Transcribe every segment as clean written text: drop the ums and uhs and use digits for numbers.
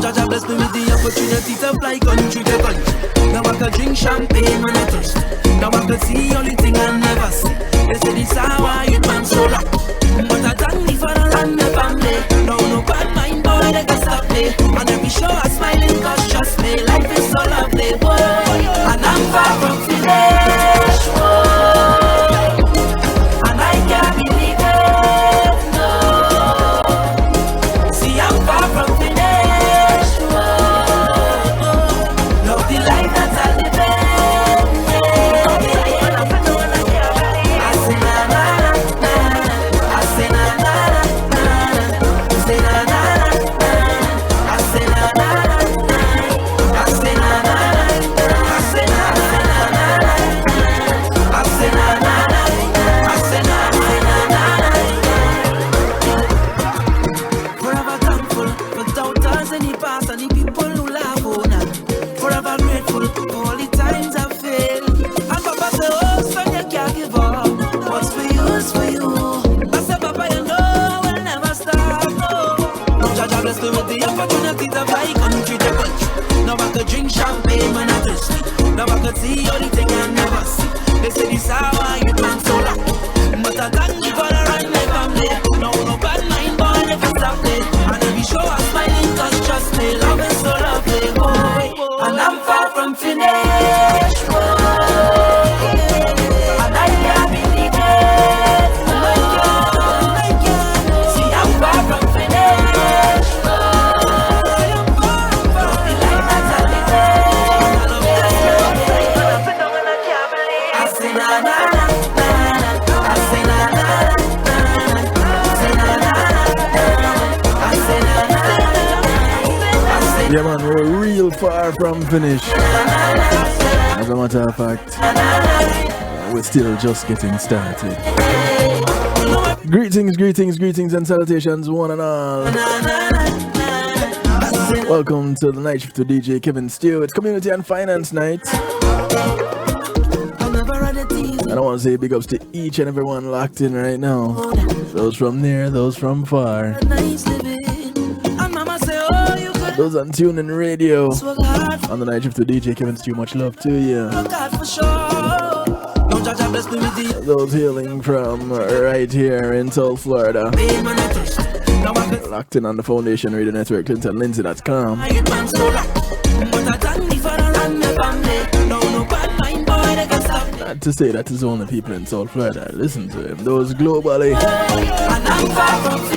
Jaja bless me with the opportunity to fly country to country. Now I can drink champagne when I thirst. Now I can see only thing I never see. They say this how you man so rock. But I thank me for the land my family. No bad mind boy they can stop me. And every show I smiling cause trust me, life is so lovely, boy. And I'm far from finished, boy. And I can't believe it, no. See I'm far from finished, boy. Love the life that I live in. Drink champagne when I thirst. Now I can see only thing I never see. They say this how I you man so rock. But I thank you for the right my family. No bad mind boy never stop me. And every show I'm smiling cause trust me, love is so lovely, boy. And I'm far from finished, boy. And I can't believe it, see I'm far from finished, boy. Yeah man, we're real far from finish. As a matter of fact, we're still just getting started. Greetings and salutations one and all. Welcome to the night shift to DJ Kevin Steele. It's Community and Finance Night. And I want to say big ups to each and everyone locked in right now. Those from near, those from far. Those on TuneIn Radio. On the night shift to DJ Kevin Steele, much love to you. Those hailing from right here in South Florida. Locked in on the Foundation Radio Network, ClintonLindsay.com. Not to say that is only people in South Florida. Listen to him. Those globally.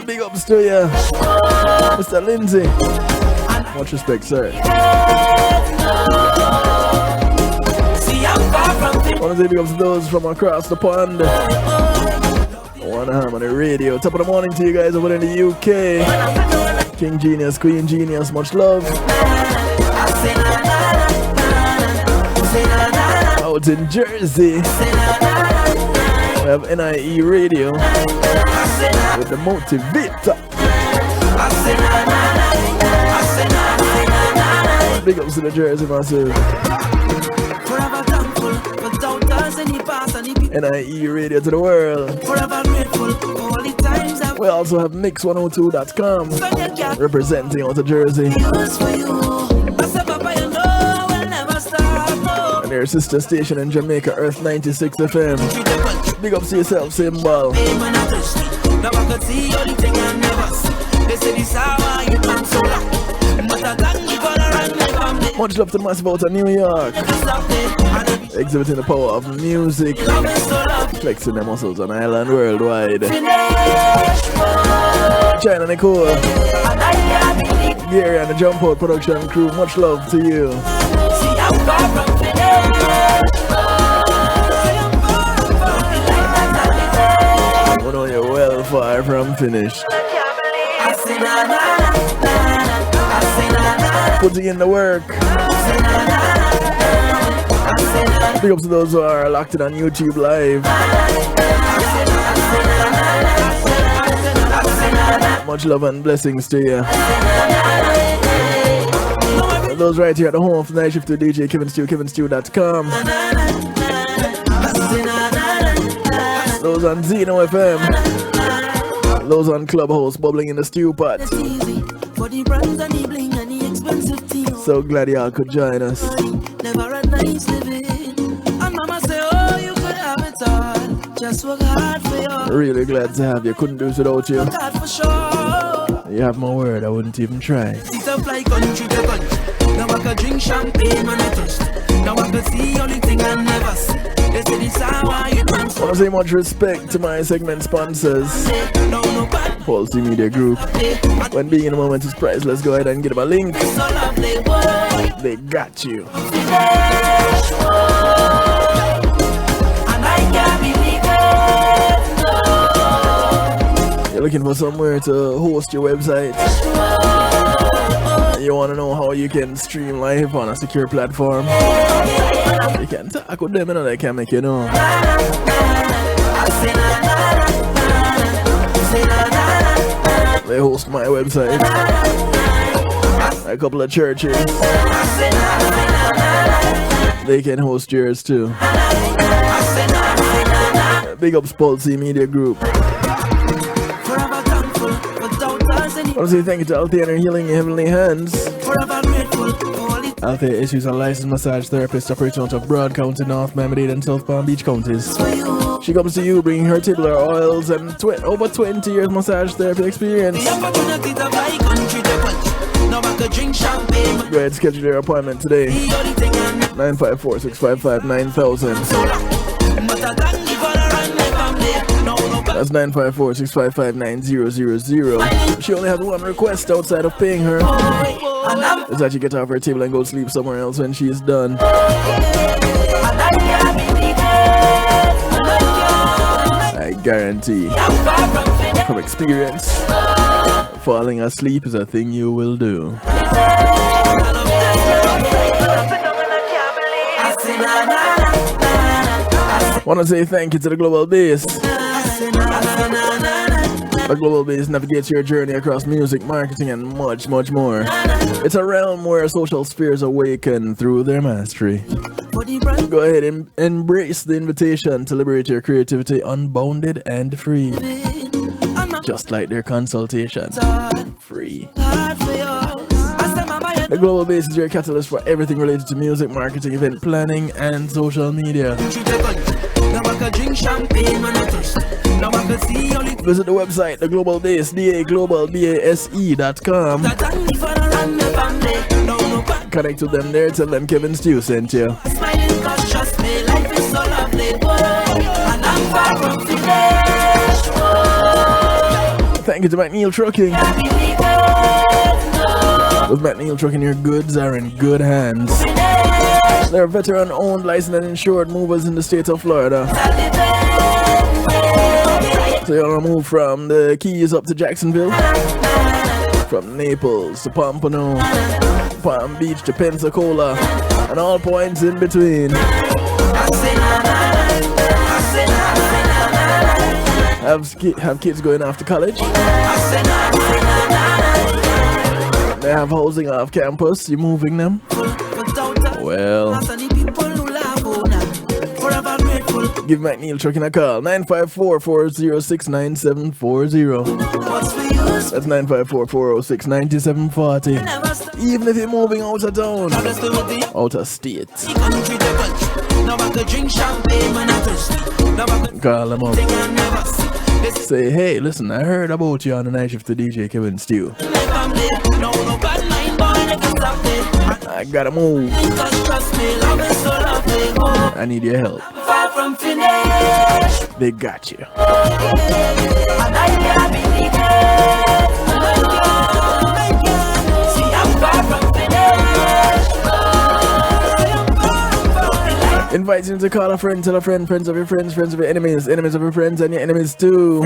Big ups to you, Mr. Lindsay. Much respect, sir. I want to say big ups to those from across the pond. One Harmony Radio. Top of the morning to you guys over in the UK. King Genius, Queen Genius, much love. Out in Jersey, we have NIE Radio with the Motivator. Big ups to the Jersey massive. NIE Radio to the world. We also have Mix102.com representing out of Jersey. And their sister station in Jamaica, Earth 96 FM. Big ups to yourself, Symbol. Much love to the massive out of New York. Exhibiting the power of music. Flexing their muscles on island worldwide. China Nicole. Gary and the Jump Out production crew. Much love to you. I know you're well far from finished. Putting in the work. Big ups to those who are locked in on YouTube Live. Much love and blessings to you. Those right here at the home of the night shift to DJ Kevin Steele, kevinsteele.com. Those on Zeno FM. Those on Clubhouse, bubbling in the stew pot. expensive thing. So glad y'all could join us. Never a nice living. And mama say, oh, you could have it all. Just work hard for you. Really glad to have you. Couldn't do this without you. Work hard for sure. You have my word, I wouldn't even try. Sit up like country to country. Now I can drink champagne when I thirst. Now I can see only thing I never see. They say this how you dance. I want to say much respect to my segment sponsors, Policy Media Group. When being in the moment is priceless, go ahead and get them a link. They got you. You're looking for somewhere to host your website. You want to know how you can stream live on a secure platform. You can talk with them and they can make you know. They host my website. A couple of churches. They can host yours too. Big ups Policy Media Group. I want to say thank you to Althea Healing in Heavenly Hands. Althea issues a licensed massage therapist operating out of Broad County, North Miami-Dade and South Palm Beach counties. She comes to you bringing her titular oils and over 20 years massage therapy experience. Go ahead, schedule your appointment today. 954-655-9000. That's 954-655-9000. She only has one request outside of paying her. Is that you get off her table and go sleep somewhere else when she is done. I guarantee from experience, falling asleep is a thing you will do. Want to say thank you to the Global Base. The Global Base navigates your journey across music, marketing, and much, much more. It's a realm where social spheres awaken through their mastery. Go ahead and embrace the invitation to liberate your creativity unbounded and free. Just like their consultation. Free. The Global Base is your catalyst for everything related to music, marketing, event planning, and social media. Visit the website, the Global Base, daglobalbase.com. Connect with them there, tell them Kevin Stew sent you. Thank you to McNeil Trucking. With McNeil Trucking, your goods are in good hands. They're veteran-owned, licensed and insured movers in the state of Florida. So you want to move from the Keys up to Jacksonville, from Naples to Pompano, Palm Beach to Pensacola, and all points in between. Have kids going off to college? They have housing off campus. You moving them? Well, give McNeil Trucking a call. 954-406-9740. That's 954-406-9740. Even if you're moving out of town, out of state, call them up. Say, hey, listen, I heard about you on the night shift to DJ Kevin Stew. I gotta move. I need your help. They got you. Invite you to call a friend, tell a friend, friends of your friends, friends of your enemies, enemies of your friends, and your enemies too.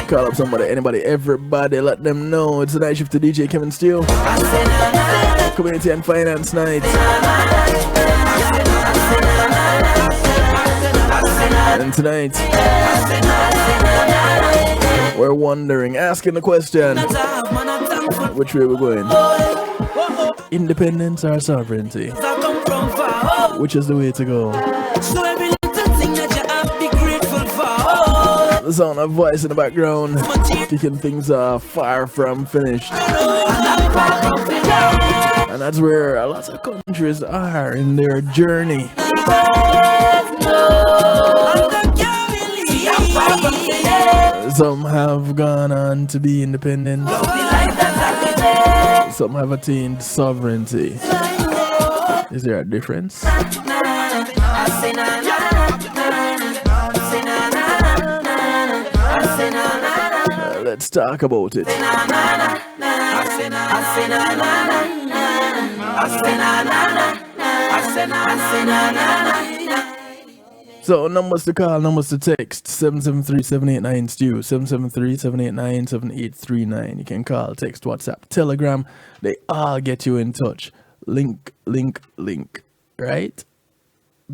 Call up somebody, anybody, everybody, let them know it's the night shift to DJ Kevin Steele. Community and finance night. And tonight, we're wondering, asking the question, which way we're going? Independence or sovereignty? Which is the way to go? The sound of voice in the background, kicking things off, far from finished. And that's where a lot of countries are in their journey. Some have gone on to be independent. Some have attained sovereignty. Is there a difference? Let's talk about it. So numbers to call, numbers to text, 773-789-STEW, 773-789-7839. You can call, text, WhatsApp, Telegram. They all get you in touch. Link, right?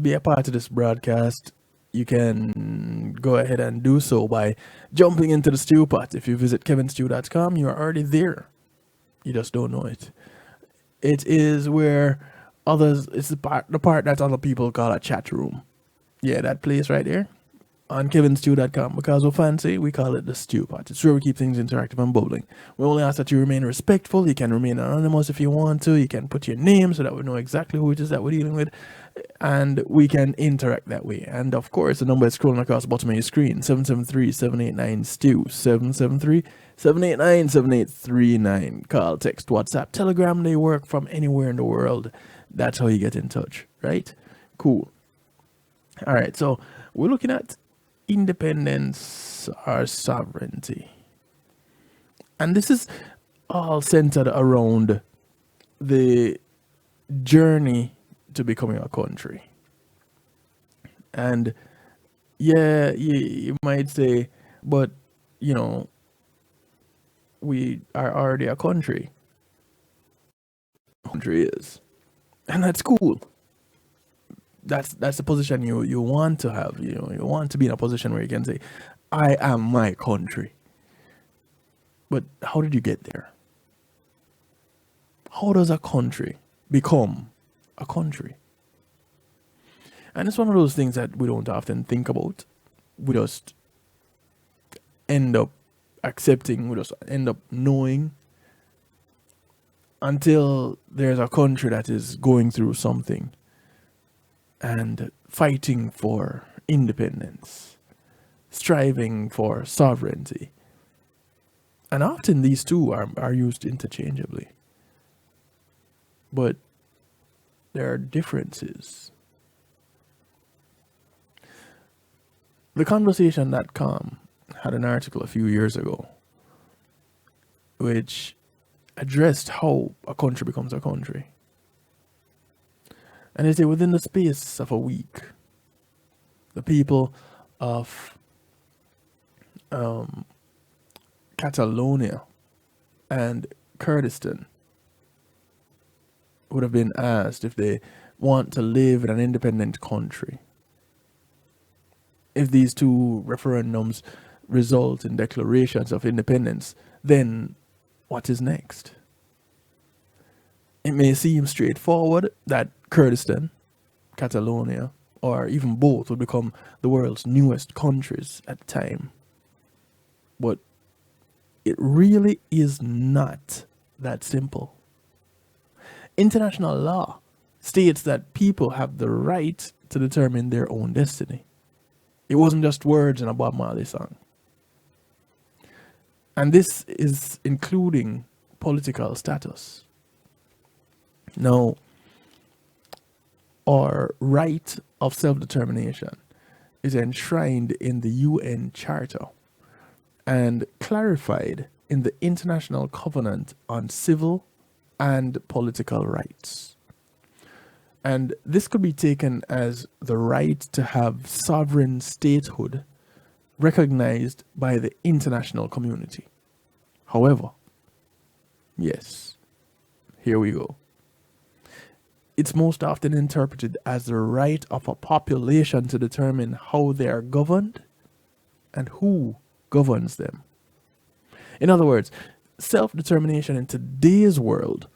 Be a part of this broadcast. You can go ahead and do so by jumping into the stew pot. If you visit kevinstew.com, you are already there. You just don't know it. It is where others, it's the part that other people call a chat room. Yeah, that place right there on kevinstew.com. Because we're fancy, we call it the stew pot. It's where we keep things interactive and bubbling. We only ask that you remain respectful. You can remain anonymous if you want to. You can put your name so that we know exactly who it is that we're dealing with. And we can interact that way. And of course, the number is scrolling across the bottom of your screen, 773-789-STEW, 773-789-7839. Call, text, WhatsApp, Telegram. They work from anywhere in the world. That's how you get in touch, right? Cool. All right, so we're looking at independence or sovereignty. And this is all centered around the journey to becoming a country. And yeah, you might say, but you know, we are already a country. Country is. And that's cool. That's the position you want to have. You want to be in a position where you can say, I am my country. But how did you get there? How does a country become a country? And it's one of those things that we don't often think about. We just end up accepting, we just end up knowing until there's a country that is going through something and fighting for independence, striving for sovereignty. And often these two are used interchangeably. But there are differences. TheConversation.com had an article a few years ago which addressed how a country becomes a country. And they say within the space of a week, the people of Catalonia and Kurdistan would have been asked if they want to live in an independent country. If these two referendums result in declarations of independence, then what is next? It may seem straightforward that Kurdistan, Catalonia, or even both would become the world's newest countries at the time. But it really is not that simple. International law states that people have the right to determine their own destiny. It wasn't just words in a Bob Marley song. And this is including political status. Now, our right of self-determination is enshrined in the UN Charter and clarified in the International Covenant on Civil and Political Rights. And this could be taken as the right to have sovereign statehood recognized by the international community. However, yes, here we go. It's most often interpreted as the right of a population to determine how they are governed and who governs them. In other words, self-determination in today's world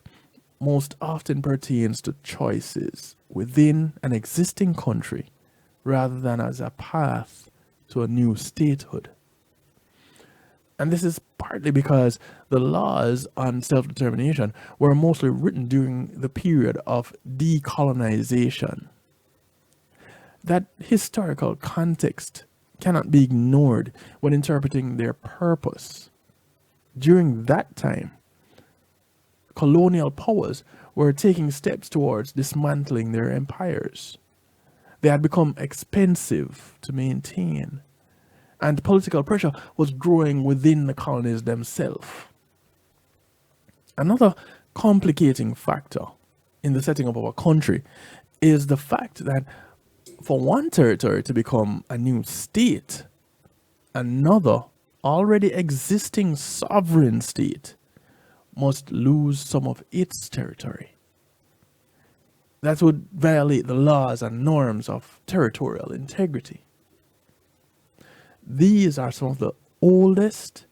most often pertains to choices within an existing country rather than as a path to a new statehood. And this is partly because the laws on self-determination were mostly written during the period of decolonization. That historical context cannot be ignored when interpreting their purpose. During that time, colonial powers were taking steps towards dismantling their empires. They had become expensive to maintain, and political pressure was growing within the colonies themselves. Another complicating factor in the setting up of a country is the fact that for one territory to become a new state, another already existing sovereign state must lose some of its territory. That would violate the laws and norms of territorial integrity. These are some of the oldest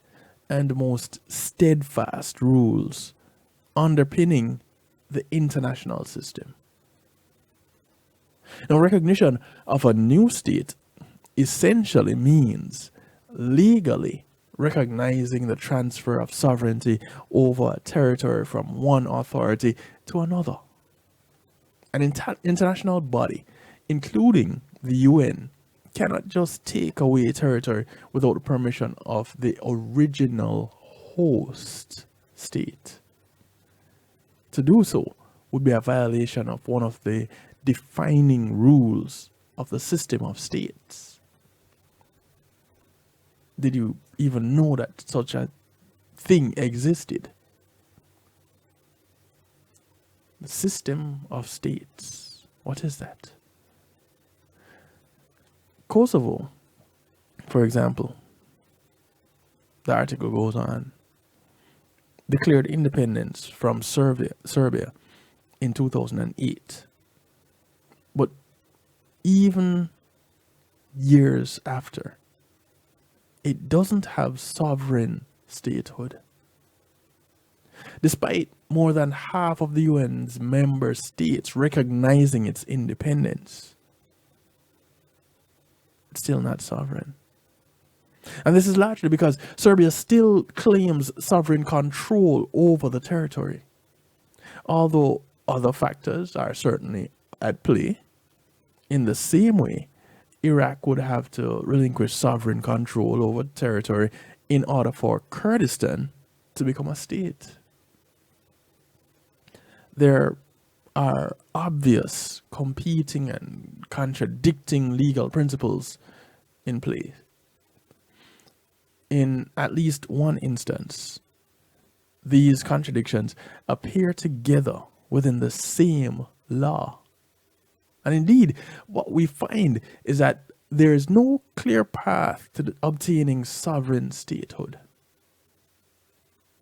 and most steadfast rules underpinning the international system. Now, recognition of a new state essentially means legally recognizing the transfer of sovereignty over a territory from one authority to another. An international body, including the UN, cannot just take away territory without the permission of the original host state. To do so would be a violation of one of the defining rules of the system of states. Did you even know that such a thing existed? The system of states. What is that? Kosovo, for example, the article goes on, declared independence from Serbia in 2008. But even years after, it doesn't have sovereign statehood. Despite more than half of the UN's member states recognizing its independence, it's still not sovereign. And this is largely because Serbia still claims sovereign control over the territory. Although other factors are certainly at play, in the same way, Iraq would have to relinquish sovereign control over territory in order for Kurdistan to become a state. There are obvious competing and contradicting legal principles in play. In at least one instance, these contradictions appear together within the same law. And indeed, what we find is that there is no clear path to obtaining sovereign statehood.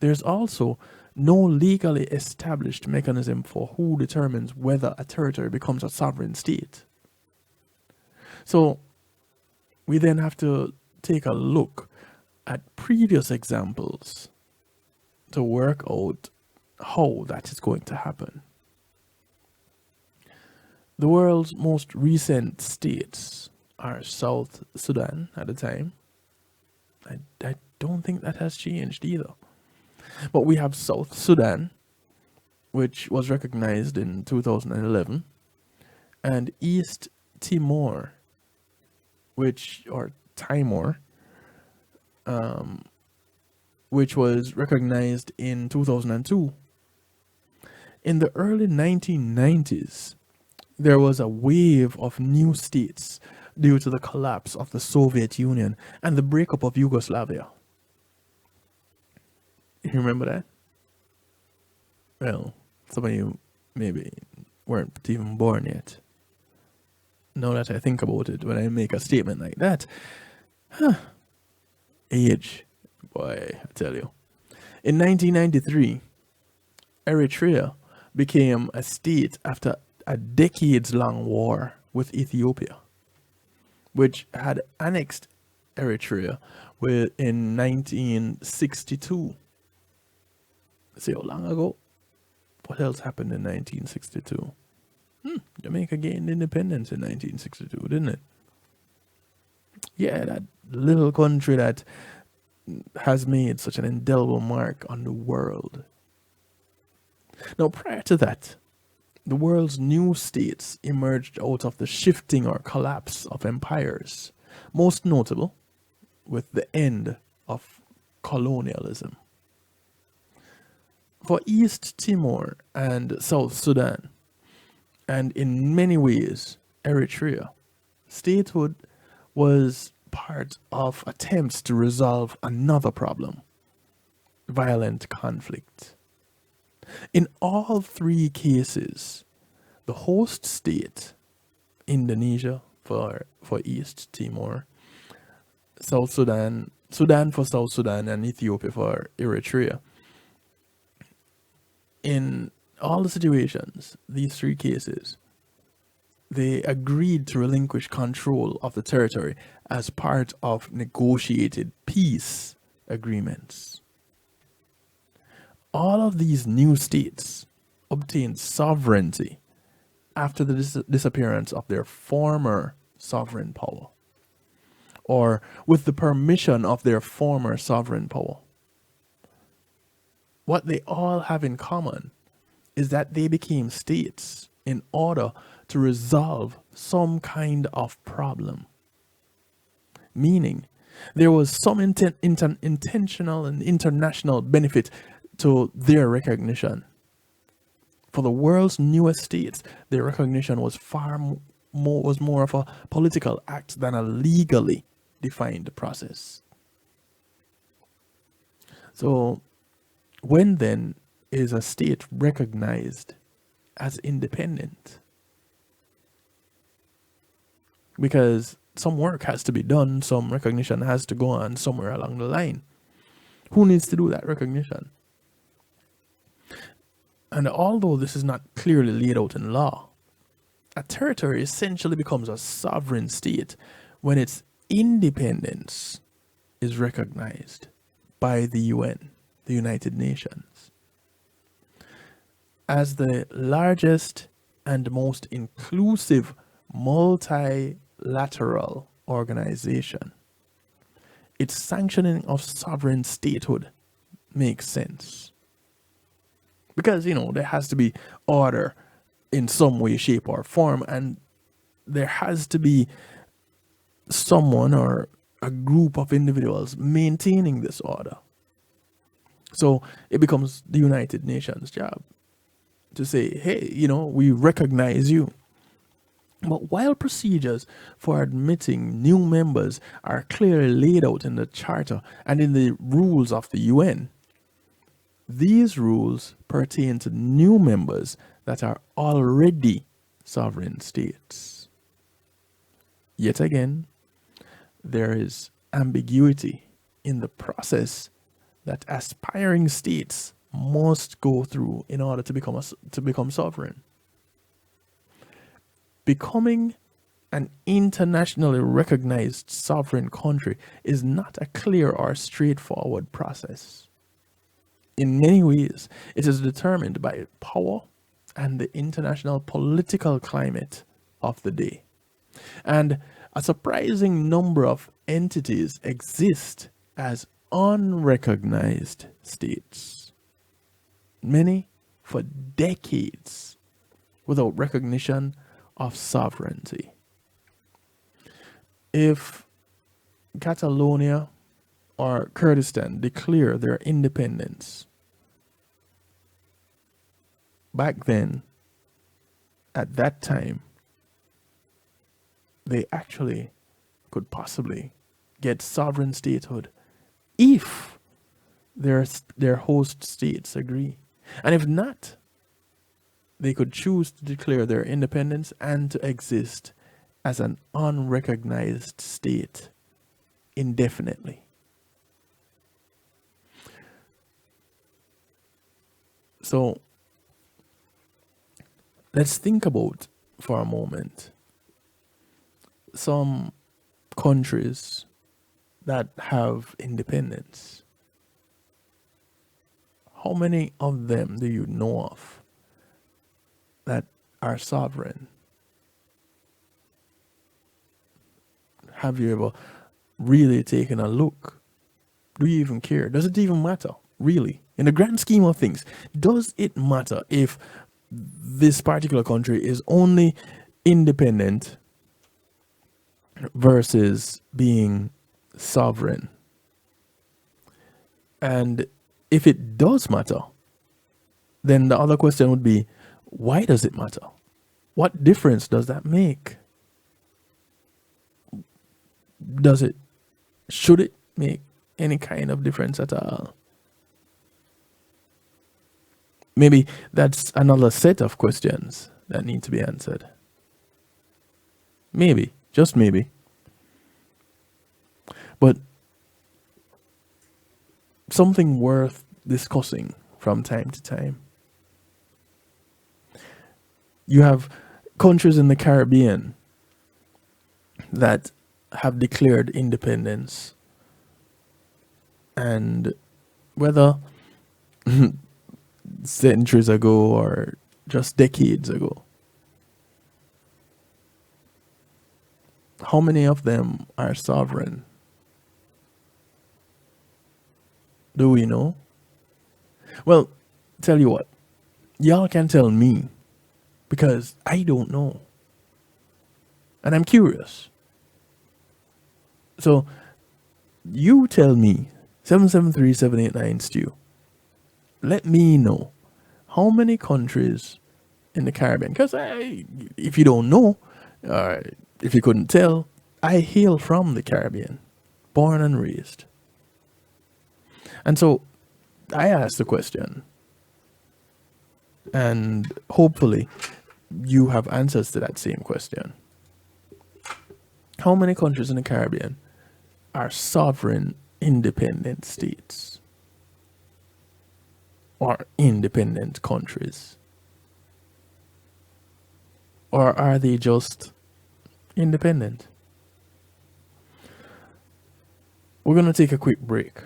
There's also no legally established mechanism for who determines whether a territory becomes a sovereign state. So we then have to take a look at previous examples to work out how that is going to happen. The world's most recent states are South Sudan at the time. I don't think that has changed either. But we have South Sudan, which was recognized in 2011, and East Timor, Timor, which was recognized in 2002. In the early 1990s, there was a wave of new states due to the collapse of the Soviet Union and the breakup of Yugoslavia. You remember that? Well, some of you maybe weren't even born yet. Now that I think about it, when I make a statement like that, age, boy, I tell you. In 1993, Eritrea became a state after a decades-long war with Ethiopia, which had annexed Eritrea in 1962. See how long ago? What else happened in 1962? Jamaica gained independence in 1962, didn't it? Yeah, that little country that has made such an indelible mark on the world. Now, prior to that, the world's new states emerged out of the shifting or collapse of empires, most notable with the end of colonialism. For East Timor and South Sudan, and in many ways Eritrea, statehood was part of attempts to resolve another problem: violent conflict. In all three cases, the host state, Indonesia for East Timor, South Sudan, Sudan for South Sudan, and Ethiopia for Eritrea. In all the situations, these three cases, they agreed to relinquish control of the territory as part of negotiated peace agreements. All of these new states obtained sovereignty after the disappearance of their former sovereign power, or with the permission of their former sovereign power. What they all have in common is that they became states in order to resolve some kind of problem. Meaning, there was some intentional and international benefit to their recognition. For the world's newest states, their recognition was more of a political act than a legally defined process. So, when then is a state recognized as independent? Because some work has to be done, some recognition has to go on somewhere along the line. Who needs to do that recognition? And although this is not clearly laid out in law, a territory essentially becomes a sovereign state when its independence is recognized by the UN, the United Nations, as the largest and most inclusive multilateral organization. Its sanctioning of sovereign statehood makes sense. Because, there has to be order in some way, shape, or form, and there has to be someone or a group of individuals maintaining this order. So it becomes the United Nations' job to say, hey, we recognize you. But while procedures for admitting new members are clearly laid out in the Charter and in the rules of the UN, these rules pertain to new members that are already sovereign states. Yet again, there is ambiguity in the process that aspiring states must go through in order to become sovereign. Becoming an internationally recognized sovereign country is not a clear or straightforward process. In many ways, it is determined by power and the international political climate of the day. And a surprising number of entities exist as unrecognized states. Many for decades without recognition of sovereignty. If Catalonia or Kurdistan declare their independence, back then, at that time, they actually could possibly get sovereign statehood if their host states agree. And if not, they could choose to declare their independence and to exist as an unrecognized state indefinitely. So, let's think about, for a moment, some countries that have independence. How many of them do you know of that are sovereign? Have you ever really taken a look Do you even care? Does it even matter? Really? In the grand scheme of things, does it matter if this particular country is only independent versus being sovereign? And if it does matter, then the other question would be, why does it matter? What difference does that make? Should it make any kind of difference at all? Maybe that's another set of questions that need to be answered. Maybe, just maybe. But something worth discussing from time to time. You have countries in the Caribbean that have declared independence, and whether centuries ago or just decades ago, how many of them are sovereign? Do we know? Well, tell you what, y'all can tell me, because I don't know. And I'm curious. So, you tell me, 773-789-STEW. Let me know how many countries in the Caribbean, because if you don't know, or if you couldn't tell, I hail from the Caribbean, born and raised. And so, I asked the question, and hopefully you have answers to that same question. How many countries in the Caribbean are sovereign, independent states? Or independent countries? Or are they just independent? We're going to take a quick break.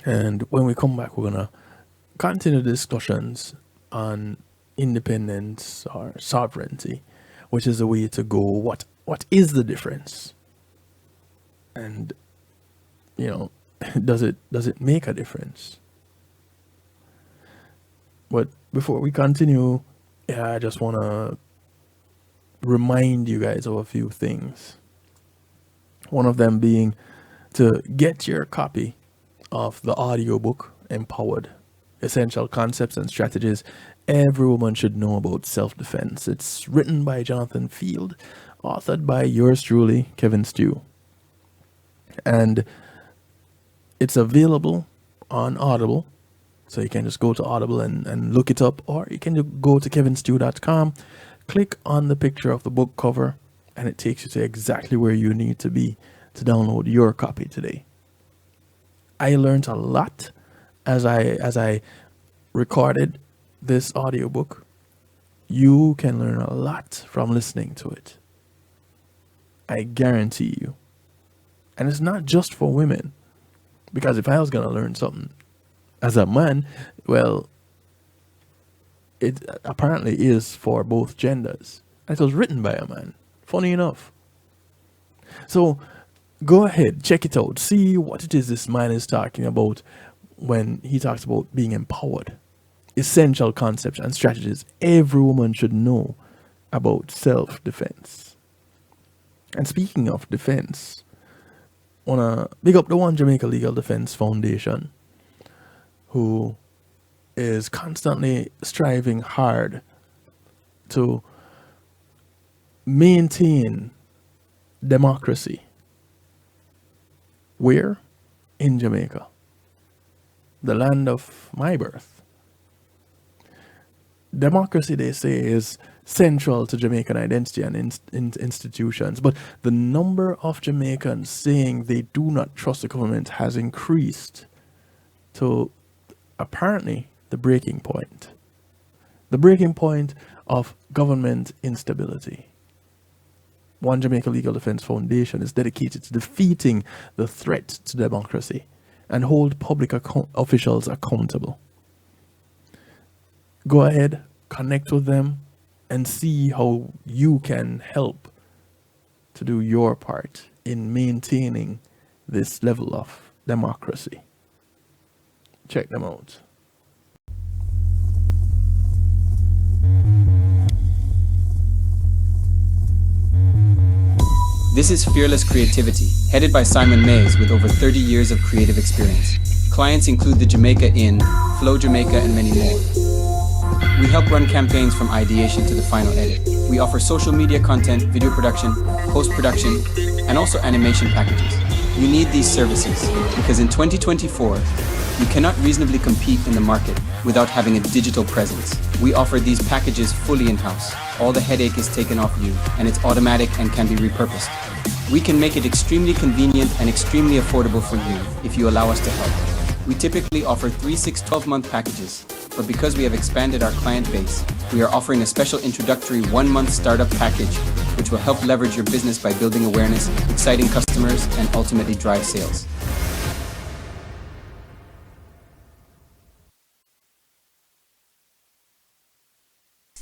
And when we come back, we're going to continue the discussions on independence or sovereignty, which is the way to go. What is the difference? And, you know, does it make a difference? But before we continue, I just want to remind you guys of a few things. One of them being to get your copy of the audiobook, Empowered: Essential Concepts and Strategies Every Woman Should Know About Self-Defense. It's written by Jonathan Field, authored by yours truly, Kevin Stew. And it's available on Audible. So you can just go to Audible and look it up, or you can go to kevinstew.com, click on the picture of the book cover, and it takes you to exactly where you need to be to download your copy today. I learned a lot as I recorded this audiobook. You can learn a lot from listening to it. I guarantee you. And it's not just for women. Because if I was going to learn something as a man, well, it apparently is for both genders. And it was written by a man. Funny enough. So go ahead, check it out. See what it is this man is talking about when he talks about being empowered. Essential concepts and strategies every woman should know about self-defense. And speaking of defense, I want to big up the One Jamaica Legal Defense Foundation, who is constantly striving hard to maintain democracy. Where? In Jamaica, the land of my birth. Democracy, they say, is central to Jamaican identity and institutions, but the number of Jamaicans saying they do not trust the government has increased to apparently the breaking point. The breaking point of government instability. One Jamaica Legal Defense Foundation is dedicated to defeating the threat to democracy and hold public officials accountable. Go ahead, connect with them, and see how you can help to do your part in maintaining this level of democracy. Check them out. This is Fearless Creativity, headed by Simon Mays with over 30 years of creative experience. Clients include the Jamaica Inn, Flow Jamaica, and many more. We help run campaigns from ideation to the final edit. We offer social media content, video production, post-production, and also animation packages. You need these services because in 2024, you cannot reasonably compete in the market without having a digital presence. We offer these packages fully in-house. All the headache is taken off you, and it's automatic and can be repurposed. We can make it extremely convenient and extremely affordable for you if you allow us to help. We typically offer 3, 6, 12-month packages, but because we have expanded our client base, we are offering a special introductory 1-month startup package, which will help leverage your business by building awareness, exciting customers, and ultimately drive sales.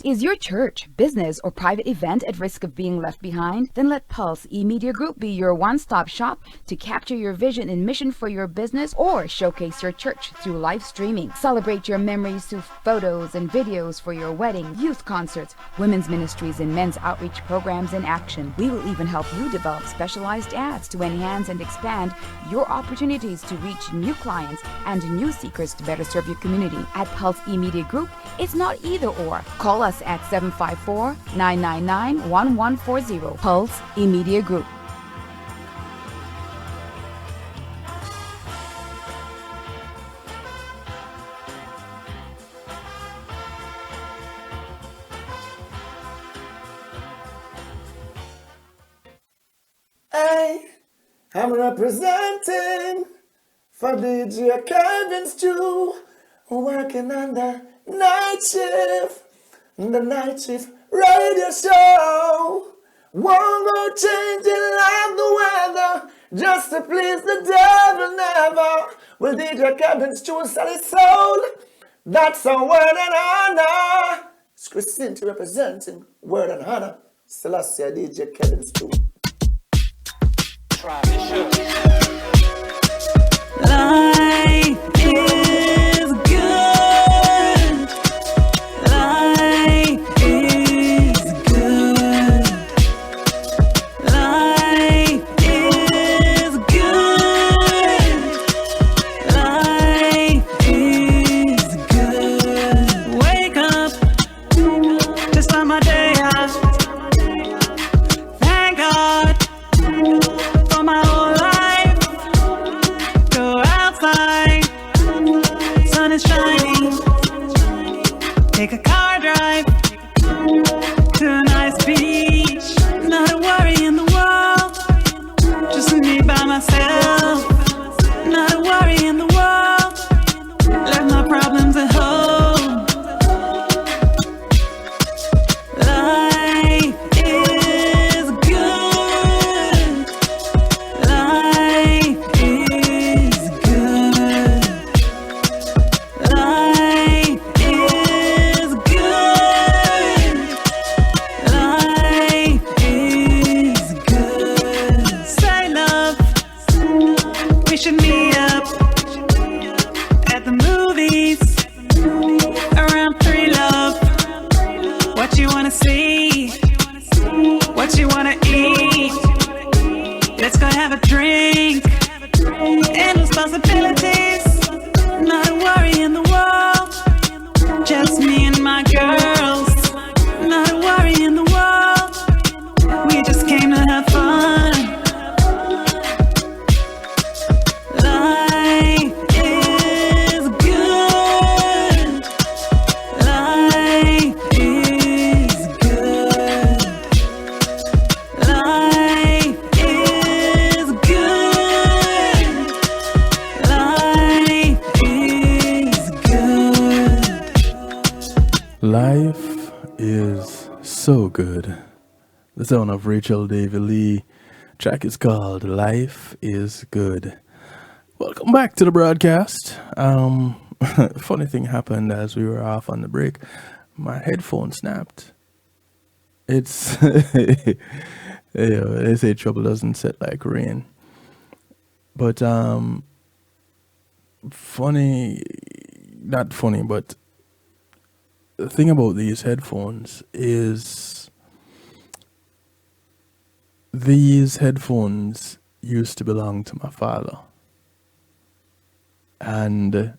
Is your church, business, or private event at risk of being left behind? Then let Pulse eMedia Group be your one-stop shop to capture your vision and mission for your business or showcase your church through live streaming. Celebrate your memories through photos and videos for your wedding, youth concerts, women's ministries, and men's outreach programs in action. We will even help you develop specialized ads to enhance and expand your opportunities to reach new clients and new seekers to better serve your community. At Pulse eMedia Group, it's not either or. Call us at 754-999-1140. Pulse eMedia Group. Hey, I'm representing for DJ Kevin Stew, working on the night shift. The night shift radio show won't go changing like the weather just to please the devil never. Will DJ Kevin Stew sell his soul? That's a word and honor. It's Christine representing word and honor. Celestia DJ Kevin Stew. Life is good. Life is good. Life is good. Life is good. Wake up, just start my day out. Thank God for my whole life. Go outside, sun is shining. Take a car drive to a nice beach. Not a worry in the world, just me by myself. Not a worry in the world, left my problems at home. Life is good. Life is good. Life is good. Life is good. Say love, we should meet up at the movies around 3, love. What you wanna see? What you wanna eat? Let's go have a drink. Endless possibilities. Not a worry in the world. Just me and my girls. Not a worry in the world. We just came to have fun. Life is good. Life is good. Life is good. Life is good. Life is so good. The sound of Rachel Davy Lee. Track is called Life is Good. Welcome back to the broadcast. Funny thing happened as we were off on the break. My headphone snapped. It's they say trouble doesn't set like rain. But funny, not funny, but the thing about these headphones is these headphones used to belong to my father. And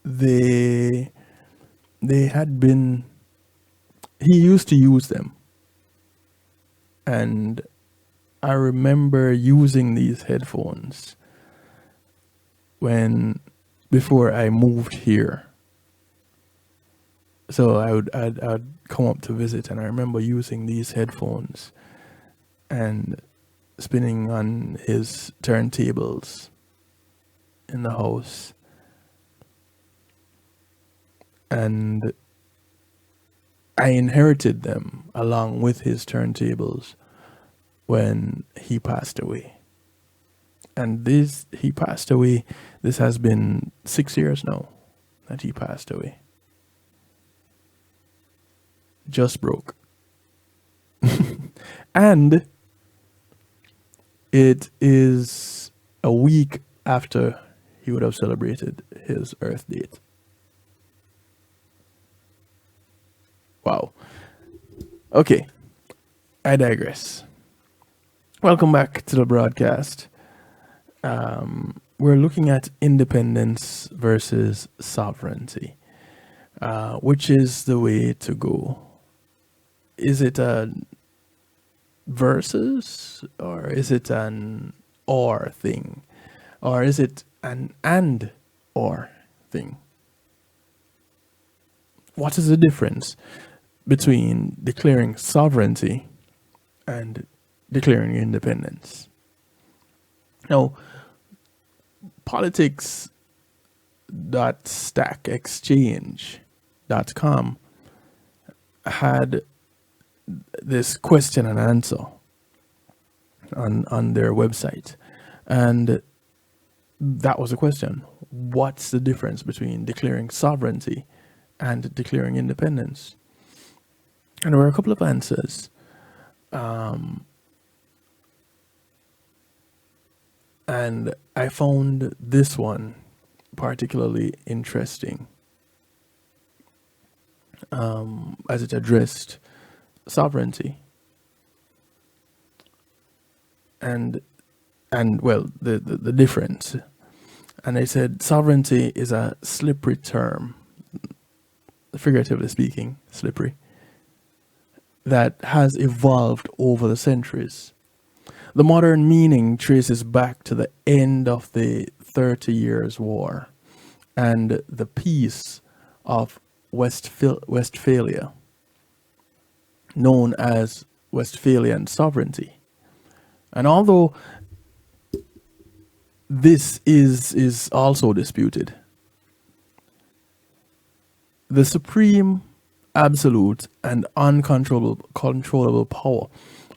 they had been, he used to use them. And I remember using these headphones before I moved here. So I'd come up to visit, and I remember using these headphones and spinning on his turntables in the house. And I inherited them along with his turntables when he passed away. And he passed away, this has been 6 years now that he passed away. Just broke. And it is a week after he would have celebrated his earth date. Wow. Okay, I digress. Welcome back to the broadcast. We're looking at independence versus sovereignty. Which is the way to go? Is it a versus, or is it an or thing? Or is it an and or thing? What is the difference between declaring sovereignty and declaring independence? Now, politics.stackexchange.com had this question and answer on their website. And that was the question. What's the difference between declaring sovereignty and declaring independence? And there were a couple of answers. And I found this one particularly interesting as it addressed sovereignty. And well, the difference. And they said sovereignty is a slippery term, figuratively speaking, slippery, that has evolved over the centuries. The modern meaning traces back to the end of the 30 Years' War and the Peace of Westphalia, known as Westphalian sovereignty. And although this is also disputed, the supreme, absolute, and uncontrollable power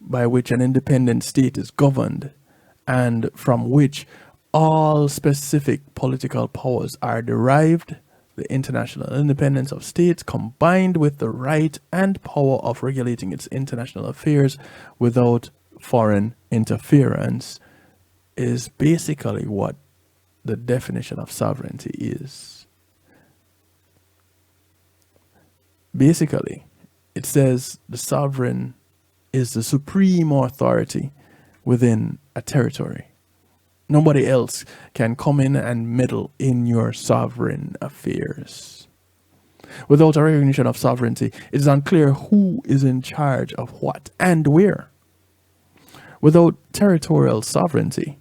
by which an independent state is governed, and from which all specific political powers are derived, the international independence of states, combined with the right and power of regulating its international affairs without foreign interference, is basically what the definition of sovereignty is. Basically, it says the sovereign is the supreme authority within a territory. Nobody else can come in and meddle in your sovereign affairs. Without a recognition of sovereignty, it is unclear who is in charge of what and where. Without territorial sovereignty,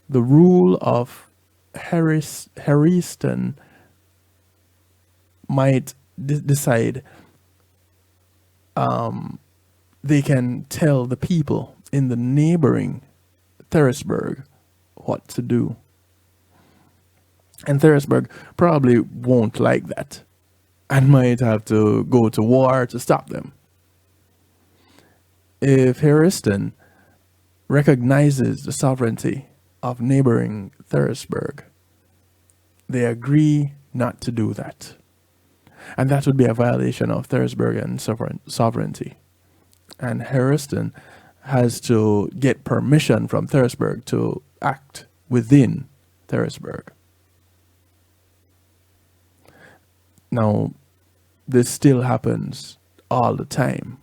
the rule of Harriston might decide they can tell the people in the neighboring Therisberg what to do. And Therisberg probably won't like that and might have to go to war to stop them. If Harriston recognizes the sovereignty of neighboring Therisberg, they agree not to do that. And that would be a violation of Therisbergian sovereignty. And Harriston has to get permission from Therisberg to act within Petersburg. Now, this still happens all the time.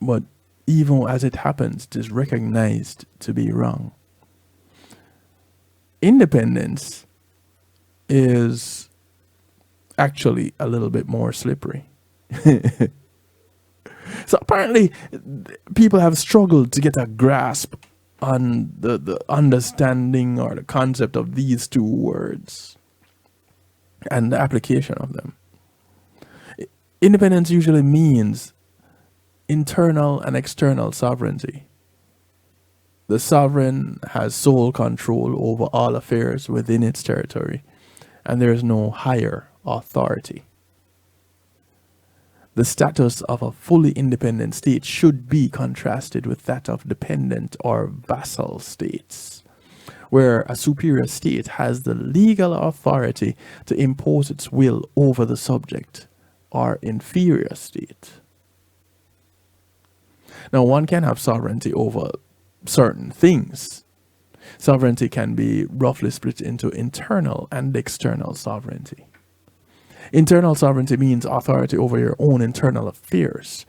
But even as it happens, it is recognized to be wrong. Independence is actually a little bit more slippery. So apparently, people have struggled to get a grasp on the understanding or the concept of these two words and the application of them. Independence usually means internal and external sovereignty. The sovereign has sole control over all affairs within its territory, and there is no higher authority. The status of a fully independent state should be contrasted with that of dependent or vassal states, where a superior state has the legal authority to impose its will over the subject or inferior state. Now, one can have sovereignty over certain things. Sovereignty can be roughly split into internal and external sovereignty. Internal sovereignty means authority over your own internal affairs,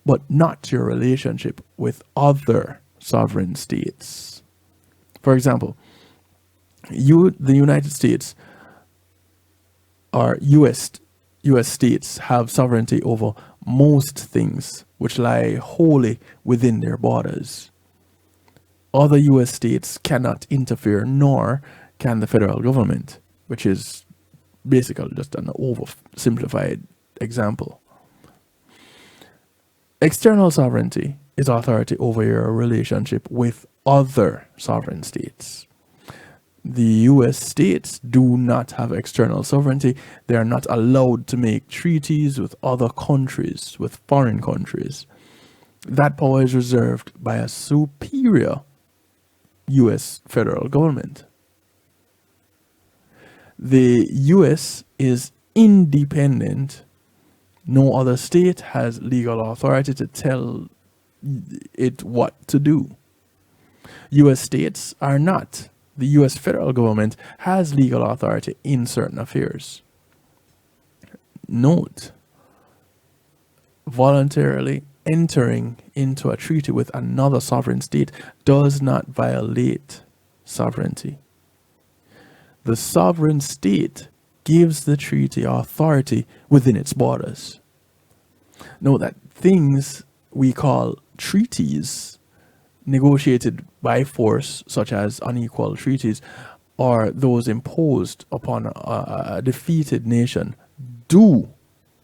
but not your relationship with other sovereign states. For example, the United States or US states have sovereignty over most things which lie wholly within their borders. Other US states cannot interfere, nor can the federal government, which is basically just an oversimplified example. External sovereignty is authority over your relationship with other sovereign states. The US states do not have external sovereignty. They are not allowed to make treaties with other countries, with foreign countries. That power is reserved by a superior US federal government. The US is independent. No other state has legal authority to tell it what to do. US states are not. The US federal government has legal authority in certain affairs. Note, voluntarily entering into a treaty with another sovereign state does not violate sovereignty. The sovereign state gives the treaty authority within its borders. Note that things we call treaties, negotiated by force, such as unequal treaties, or those imposed upon a defeated nation, do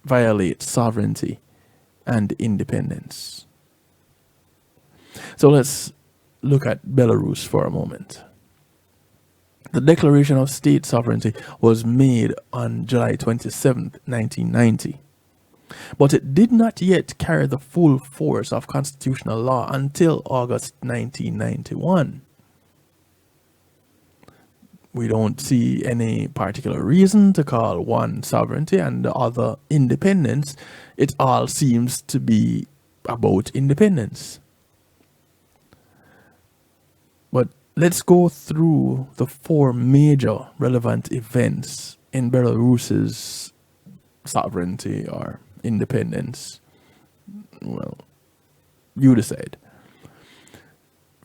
violate sovereignty and independence. So let's look at Belarus for a moment. The Declaration of State Sovereignty was made on July 27, 1990. But it did not yet carry the full force of constitutional law until August 1991. We don't see any particular reason to call one sovereignty and the other independence. It all seems to be about independence. But let's go through the four major relevant events in Belarus's sovereignty or independence. Well, you decide.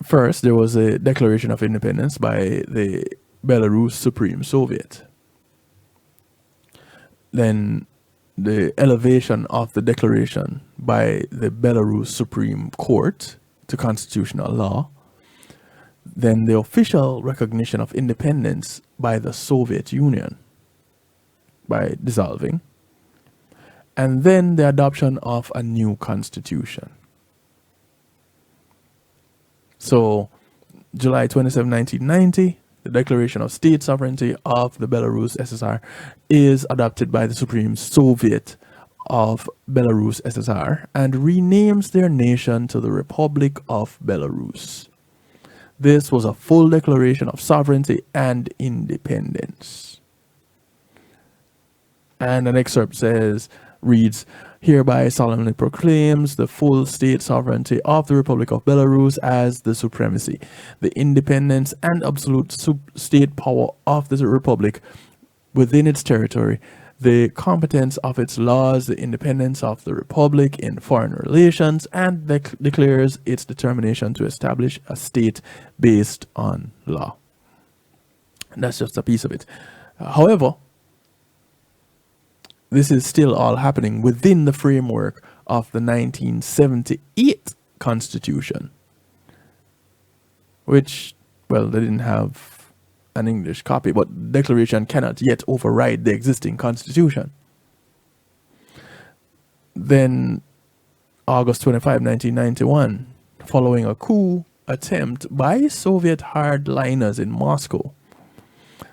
First, there was a declaration of independence by the Belarus Supreme Soviet. Then the elevation of the declaration by the Belarus Supreme Court to constitutional law. Then the official recognition of independence by the Soviet Union by dissolving. And then the adoption of a new constitution. So, July 27, 1990, the Declaration of State Sovereignty of the Belarus SSR is adopted by the Supreme Soviet of Belarus SSR and renames their nation to the Republic of Belarus. This was a full declaration of sovereignty and independence. And an excerpt says, reads, hereby solemnly proclaims the full state sovereignty of the Republic of Belarus as the supremacy, the independence and absolute state power of the Republic within its territory, the competence of its laws, the independence of the Republic in foreign relations, and declares its determination to establish a state based on law. And that's just a piece of it. However, this is still all happening within the framework of the 1978 Constitution, which, well, they didn't have an English copy, but the declaration cannot yet override the existing Constitution. Then, August 25, 1991, following a coup attempt by Soviet hardliners in Moscow,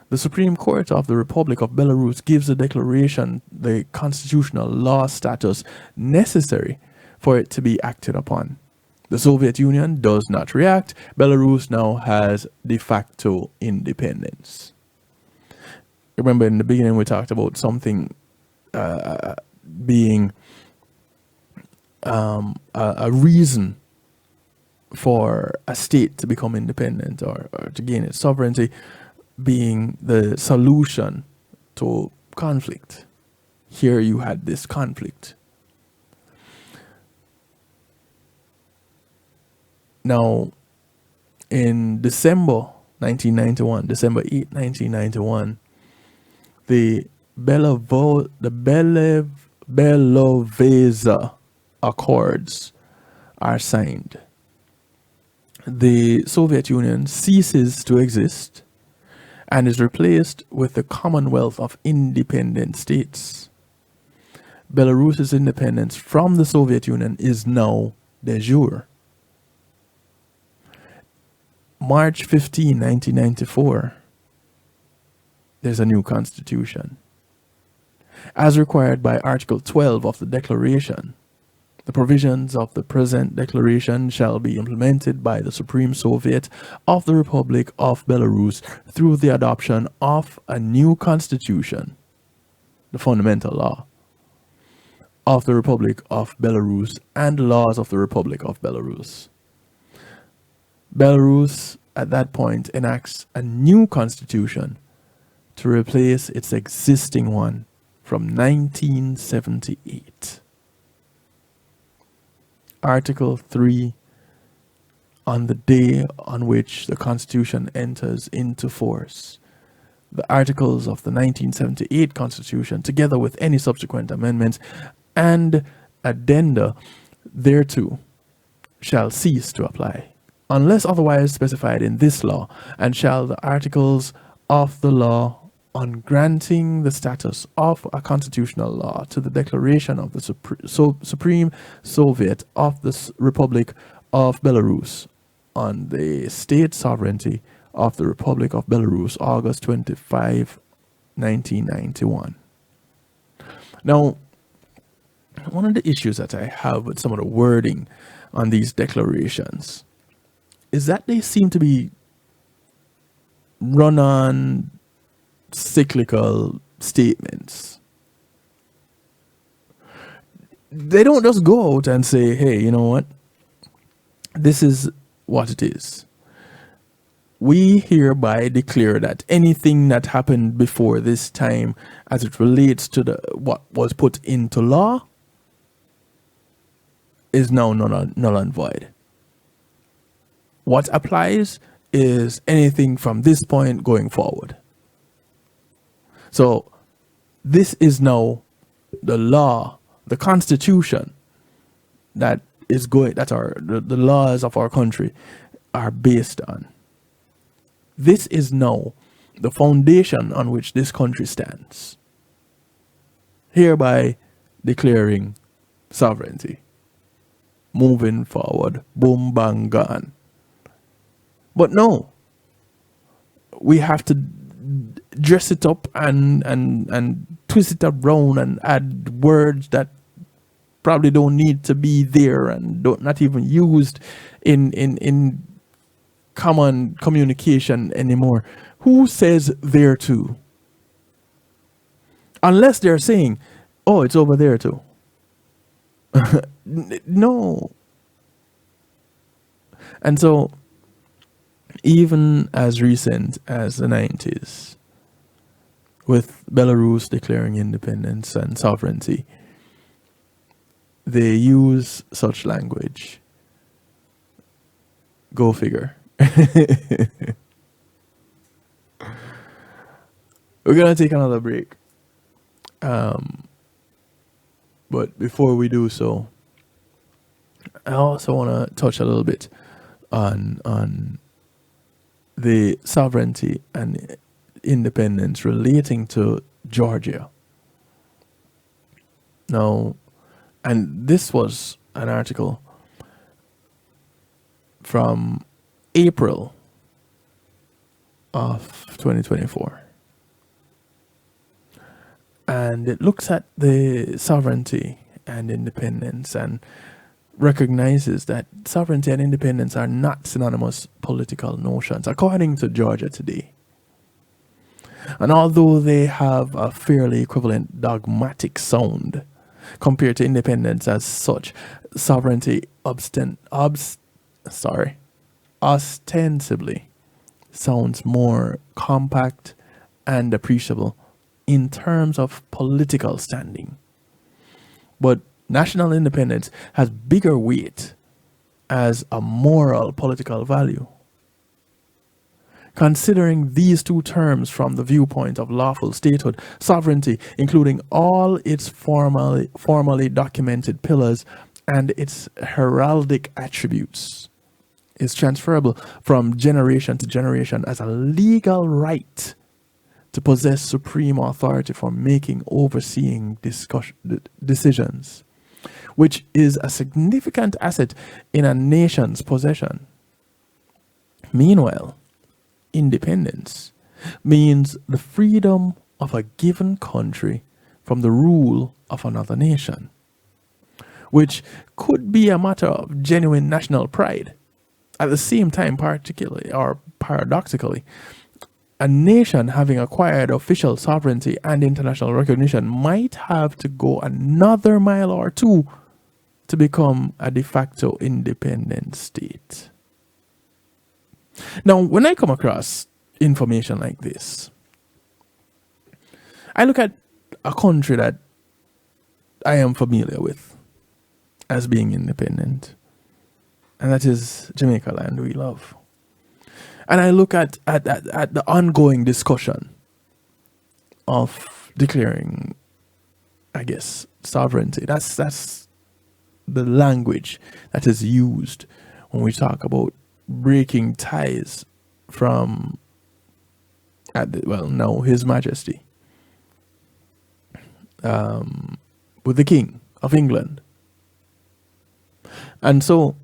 the Supreme Court of the Republic of Belarus gives the declaration the constitutional law status necessary for it to be acted upon. The Soviet Union does not react. Belarus now has de facto independence. Remember, in the beginning we talked about something being a reason for a state to become independent or to gain its sovereignty being the solution to conflict. Here you had this conflict. Now, in December 1991, December 8, 1991, the Beloveza Accords are signed. The Soviet Union ceases to exist and is replaced with the Commonwealth of Independent States. Belarus's independence from the Soviet Union is now de jure. March 15, 1994, there's a new constitution. As required by Article 12 of the Declaration, the provisions of the present declaration shall be implemented by the Supreme Soviet of the Republic of Belarus through the adoption of a new constitution, the fundamental law of the Republic of Belarus and laws of the Republic of Belarus. Belarus at that point enacts a new constitution to replace its existing one from 1978. Article 3, on the day on which the Constitution enters into force, the articles of the 1978 Constitution, together with any subsequent amendments and addenda thereto, shall cease to apply, unless otherwise specified in this law, and shall the articles of the law on granting the status of a constitutional law to the declaration of the Supreme Soviet of the Republic of Belarus on the state sovereignty of the Republic of Belarus, August 25, 1991. Now, one of the issues that I have with some of the wording on these declarations is that they seem to be run-on cyclical statements. They don't just go out and say, hey, you know what? This is what it is. We hereby declare that anything that happened before this time as it relates to what was put into law is now null and void. What applies is anything from this point going forward. So this is now the law, the Constitution that is going, that the laws of our country are based on. This is now the foundation on which this country stands, hereby declaring sovereignty. Moving forward, boom, bang, gone. But no, we have to dress it up and twist it around and add words that probably don't need to be there and not even used in common communication anymore. Who says thereto? Unless they're saying Oh, it's over there too. No. And so, even as recent as the 90s, with Belarus declaring independence and sovereignty, they use such language. Go figure. We're going to take another break. But before we do so, I also want to touch a little bit on the sovereignty and independence relating to Georgia. Now, and this was an article from April of 2024. And it looks at the sovereignty and independence and recognizes that sovereignty and independence are not synonymous political notions, according to Georgia Today. And although they have a fairly equivalent dogmatic sound compared to independence as such, sovereignty ostensibly sounds more compact and appreciable in terms of political standing. But national independence has bigger weight as a moral political value. Considering these two terms from the viewpoint of lawful statehood, sovereignty, including all its formally documented pillars and its heraldic attributes, is transferable from generation to generation as a legal right to possess supreme authority for making overseeing decisions, which is a significant asset in a nation's possession. Meanwhile, independence means the freedom of a given country from the rule of another nation, which could be a matter of genuine national pride. At the same time, particularly or paradoxically, a nation having acquired official sovereignty and international recognition might have to go another mile or two to become a de facto independent state. Now, when I come across information like this, I look at a country that I am familiar with as being independent, and that is Jamaica, land we love. And I look at the ongoing discussion of declaring, I guess, sovereignty. That's the language that is used when we talk about breaking ties from, now His Majesty, with the King of England. And so,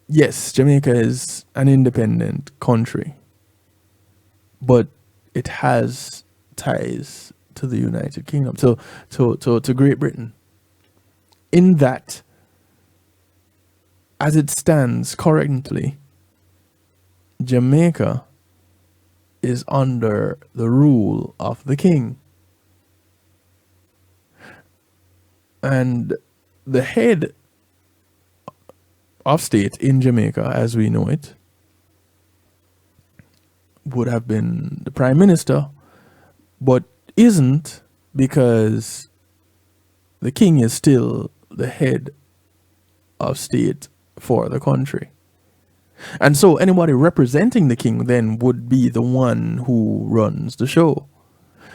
yes, Jamaica is an independent country, but it has ties to the United Kingdom, to Great Britain. In that, as it stands currently, Jamaica is under the rule of the King. And the head of state in Jamaica, as we know it, would have been the Prime Minister, but isn't, because the King is still the head of state for the country. And so anybody representing the King then would be the one who runs the show.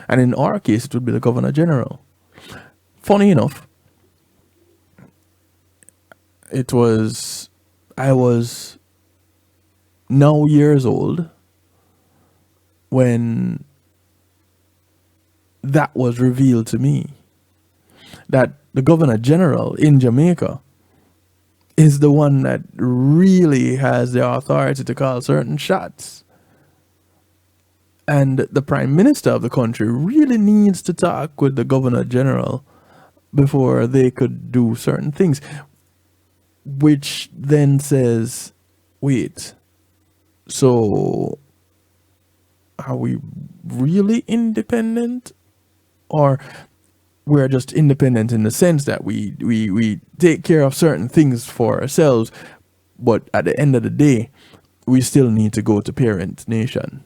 And in our case, it would be the Governor General. Funny enough, I was now years old when that was revealed to me, that the Governor General in Jamaica is the one that really has the authority to call certain shots. And the Prime Minister of the country really needs to talk with the Governor General before they could do certain things, which then says, wait, so are we really independent? Or we're just independent in the sense that we take care of certain things for ourselves, but at the end of the day, we still need to go to parent nation.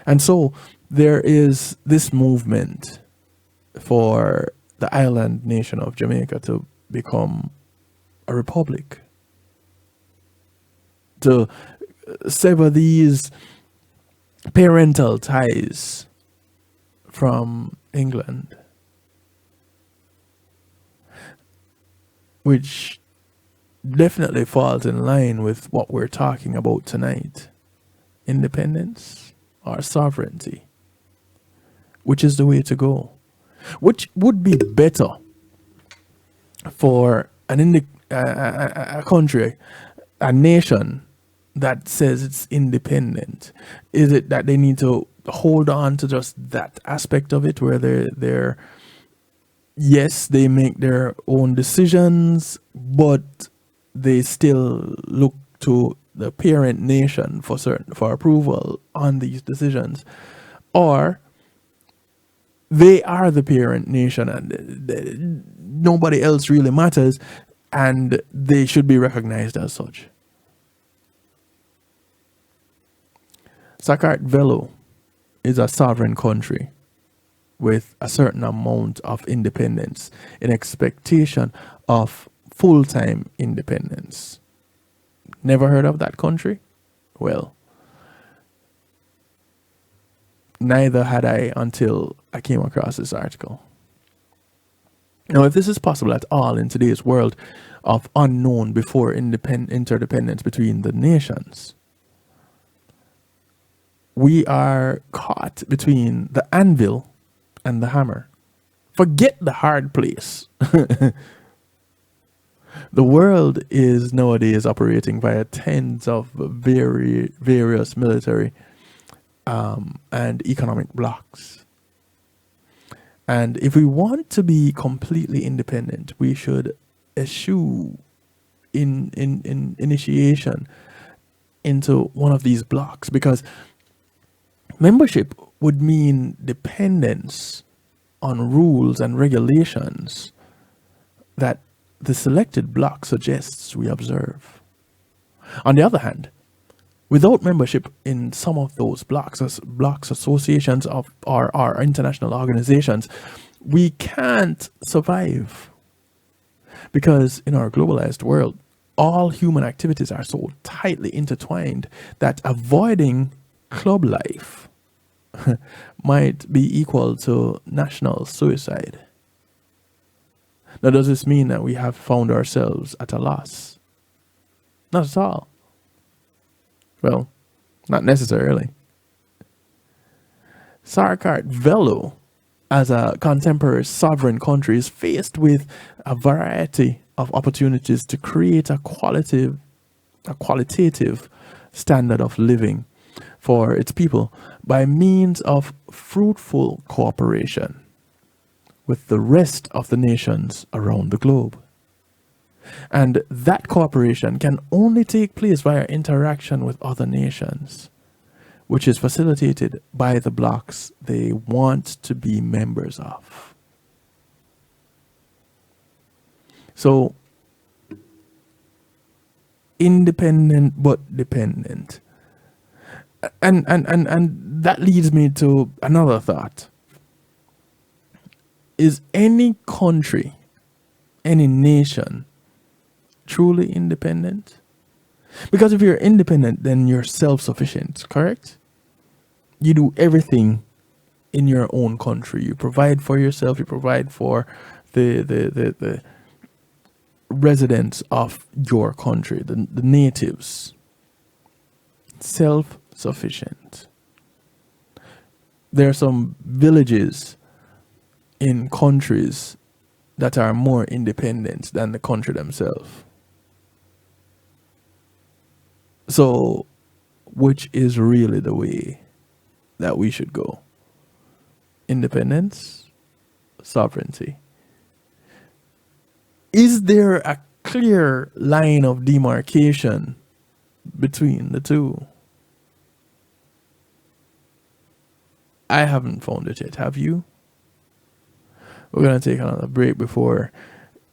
And so there is this movement for the island nation of Jamaica to become a republic, to sever these parental ties from England, which definitely falls in line with what we're talking about tonight: independence or sovereignty. Which is the way to go? Which would be better for a country, a nation that says it's independent? Is it that they need to hold on to just that aspect of it, where they're yes, they make their own decisions, but they still look to the parent nation for approval on these decisions? Or they are the parent nation and nobody else really matters, and they should be recognized as such. Sakart Velo is a sovereign country with a certain amount of independence in expectation of full-time independence. Never heard of that country? Well, neither had I until I came across this article. Now, if this is possible at all in today's world of unknown before interdependence between the nations, we are caught between the anvil and the hammer. Forget the hard place. The world is nowadays operating via tens of various military and economic blocks. And if we want to be completely independent, we should eschew initiation into one of these blocks, because membership would mean dependence on rules and regulations that the selected block suggests we observe. On the other hand, without membership in some of those blocks, associations of our international organizations, we can't survive. Because in our globalized world, all human activities are so tightly intertwined that avoiding club life might be equal to national suicide. Now, does this mean that we have found ourselves at a loss? Not at all. Well, not necessarily. Sarkart Velo, as a contemporary sovereign country, is faced with a variety of opportunities to create a qualitative standard of living for its people by means of fruitful cooperation with the rest of the nations around the globe. And that cooperation can only take place via interaction with other nations, which is facilitated by the blocks they want to be members of. So, independent but dependent. And that leads me to another thought. Is any country, any nation, truly independent? Because if you're independent, then you're self-sufficient, correct? You do everything in your own country. You provide for yourself, you provide for the residents of your country, the natives. Self-sufficient. There are some villages in countries that are more independent than the country themselves. So, which is really the way that we should go? Independence, sovereignty. Is there a clear line of demarcation between the two? I haven't found it yet. Have you? We're going to take another break before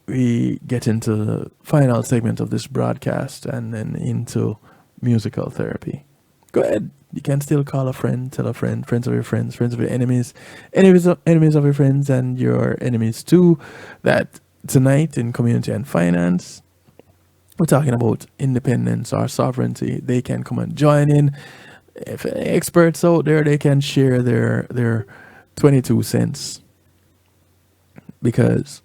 we get into the final segment of this broadcast and then into musical therapy. Go ahead. You can still call a friend, tell a friend, friends of your friends, friends of your enemies, enemies of your friends and your enemies too, that tonight in Community and Finance, we're talking about independence or sovereignty. They can come and join in. If any experts out there, they can share their 22 cents because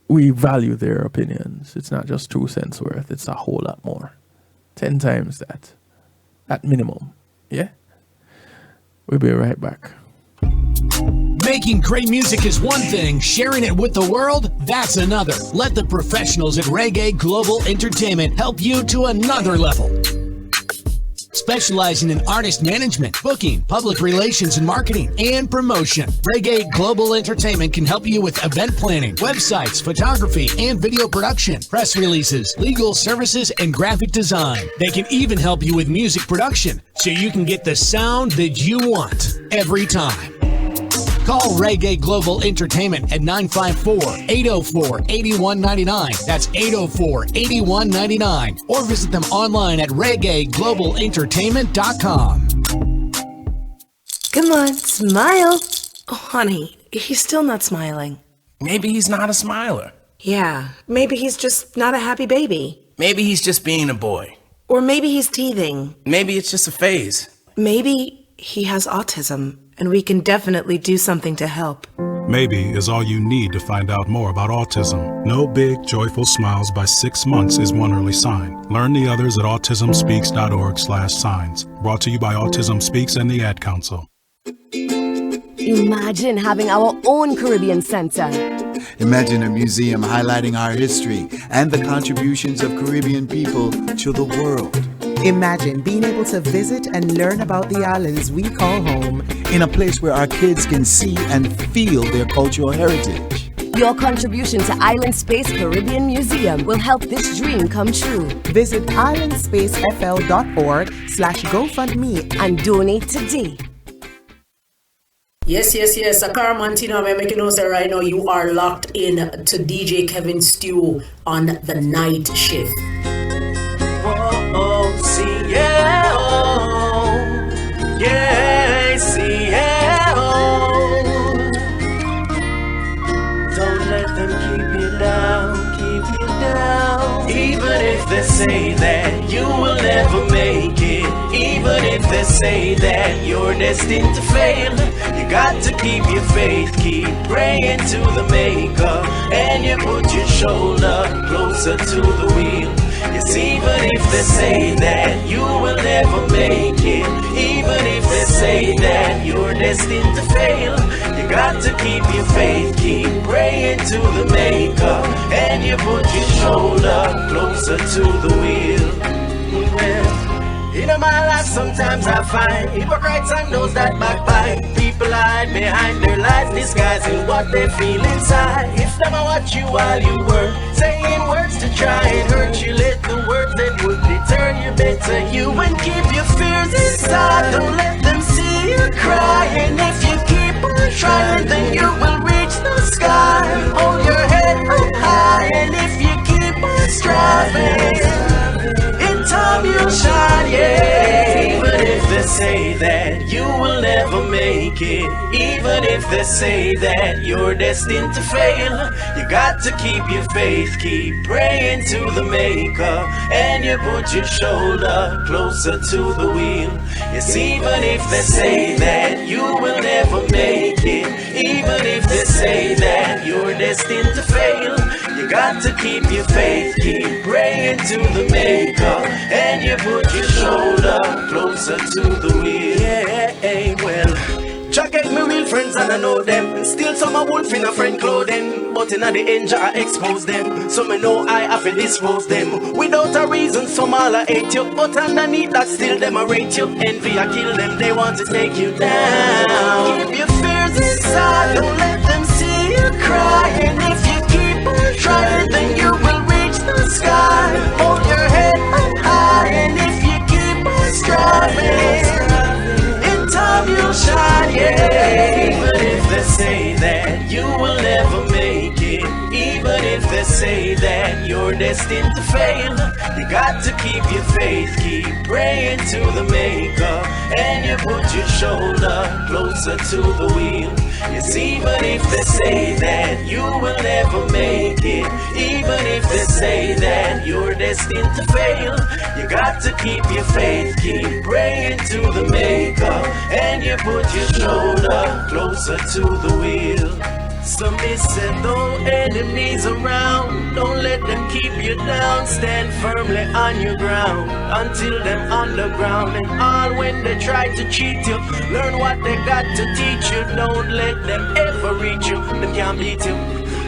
we value their opinions. It's not just 2 cents worth. It's a whole lot more. 10 times that at minimum. Yeah? We'll be right back. Making great music is one thing, sharing it with the world, that's another. Let the professionals at Reggae Global Entertainment help you to another level. Specializing in artist management, booking, public relations and marketing, and promotion, Reggae Global Entertainment can help you with event planning, websites, photography, and video production, press releases, legal services, and graphic design. They can even help you with music production, so you can get the sound that you want every time. Call Reggae Global Entertainment at 954-804-8199. That's 804-8199. Or visit them online at reggaeglobalentertainment.com. Come on, smile. Oh, honey, he's still not smiling. Maybe he's not a smiler. Yeah, maybe he's just not a happy baby. Maybe he's just being a boy. Or maybe he's teething. Maybe it's just a phase. Maybe he has autism, and we can definitely do something to help. Maybe is all you need to find out more about autism. No big, joyful smiles by 6 months is one early sign. Learn the others at autismspeaks.org/signs. Brought to you by Autism Speaks and the Ad Council. Imagine having our own Caribbean Center. Imagine a museum highlighting our history and the contributions of Caribbean people to the world. Imagine being able to visit and learn about the islands we call home in a place where our kids can see and feel their cultural heritage. Your contribution to Island Space Caribbean Museum will help this dream come true. Visit islandspacefl.org/GoFundMe and donate today. Yes. Akar Mantino, I'm making notes that right now you are locked in to DJ Kevin Stew on the night shift. Don't let them keep you down. Even if they say that you will never make it, even if they say that you're destined to fail, you got to keep your faith, keep praying to the Maker, and you put your shoulder closer to the wheel. Yes, even if they say that you will never make it, even if they say that you're destined to fail, you got to keep your faith, keep praying to the Maker, and you put your shoulder closer to the wheel. Well, in my life sometimes I find hypocrites and those that backbite. People hide behind their lies, disguising what they feel inside. If never watch you while you work, saying words to try and hurt you, let the words that would deter you better you and keep your fears inside. Don't let them see you cry, and if you keep on trying, then you will reach the sky. Hold your head up high, and if you keep on striving, in time you'll shine, yeah. Even if they say that you will never make it, even if they say that you're destined to fail, you got to keep your faith, keep praying to the Maker, and you put your shoulder closer to the wheel. Yes, even if they say that you will never make it, even if they say that you're destined to fail, you got to keep your faith, keep praying to the Maker, and you put your shoulder closer to the wheel. Yeah, well, Jack get me real friends and I know them. Still some a wolf in a friend clothing, but in the end I expose them. So me know I have to dispose them. Without a reason some all I hate you, but underneath that still them I rate you. Envy I kill them, they want to take you down. Keep your fears inside, don't let them see you cry. And if you keep on trying, then you will reach the sky. Hold your head up high, and if you keep on striving, in time you'll shine, yeah. destined to fail. You got to keep your faith, keep praying to the Maker, and you put your shoulder closer to the wheel. Yes, even if they say that you will never make it, even if they say that you're destined to fail, you got to keep your faith, keep praying to the Maker, and you put your shoulder closer to the wheel. Some may say though enemies around, don't let them keep you down. Stand firmly on your ground until them underground. And all when they try to cheat you, learn what they got to teach you. Don't let them ever reach you, them can't beat you.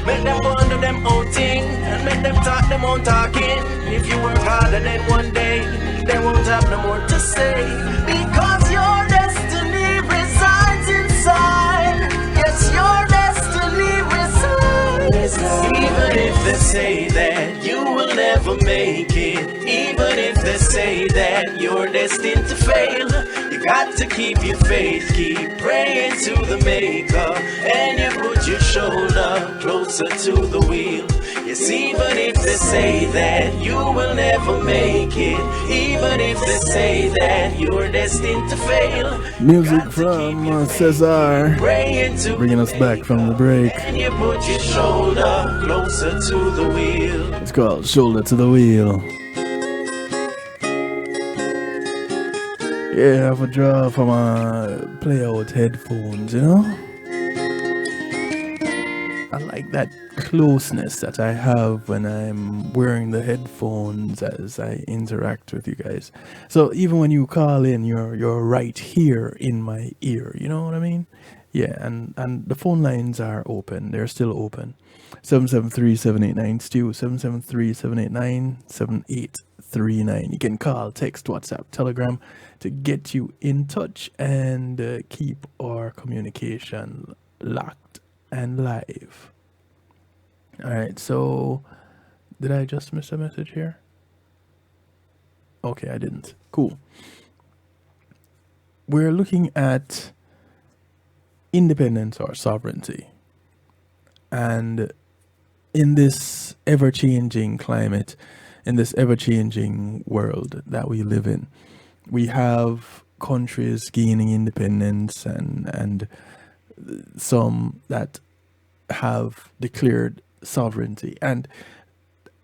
Make them go under them own thing, and make them talk them own talking. If you work harder, then one day they won't have no more to say, because your destiny resides inside. Yes, your destiny resides. Even if they say that you will never make it, even if they say that you're destined to fail, you got to keep your faith, keep praying to the Maker, and you put your shoulder closer to the wheel. Yes, even if they say that you will never make it, even if they say that you're destined to fail. Music from Cesar, bringing us back from the break. And you put your shoulder closer to the wheel. It's called Shoulder to the Wheel. Yeah, I have a draw for my play out headphones, you know? I like that closeness that I have when I'm wearing the headphones as I interact with you guys. So even when you call in, you're right here in my ear, you know what I mean? Yeah, and the phone lines are open. They're still open. 773-789-STEW, 773-789-7839. You can call, text, WhatsApp, Telegram to get you in touch and keep our communication locked and live. All right, so did I just miss a message here? Okay, I didn't. Cool. We're looking at independence or sovereignty. And in this ever-changing climate, in this ever-changing world that we live in, we have countries gaining independence and some that have declared sovereignty. And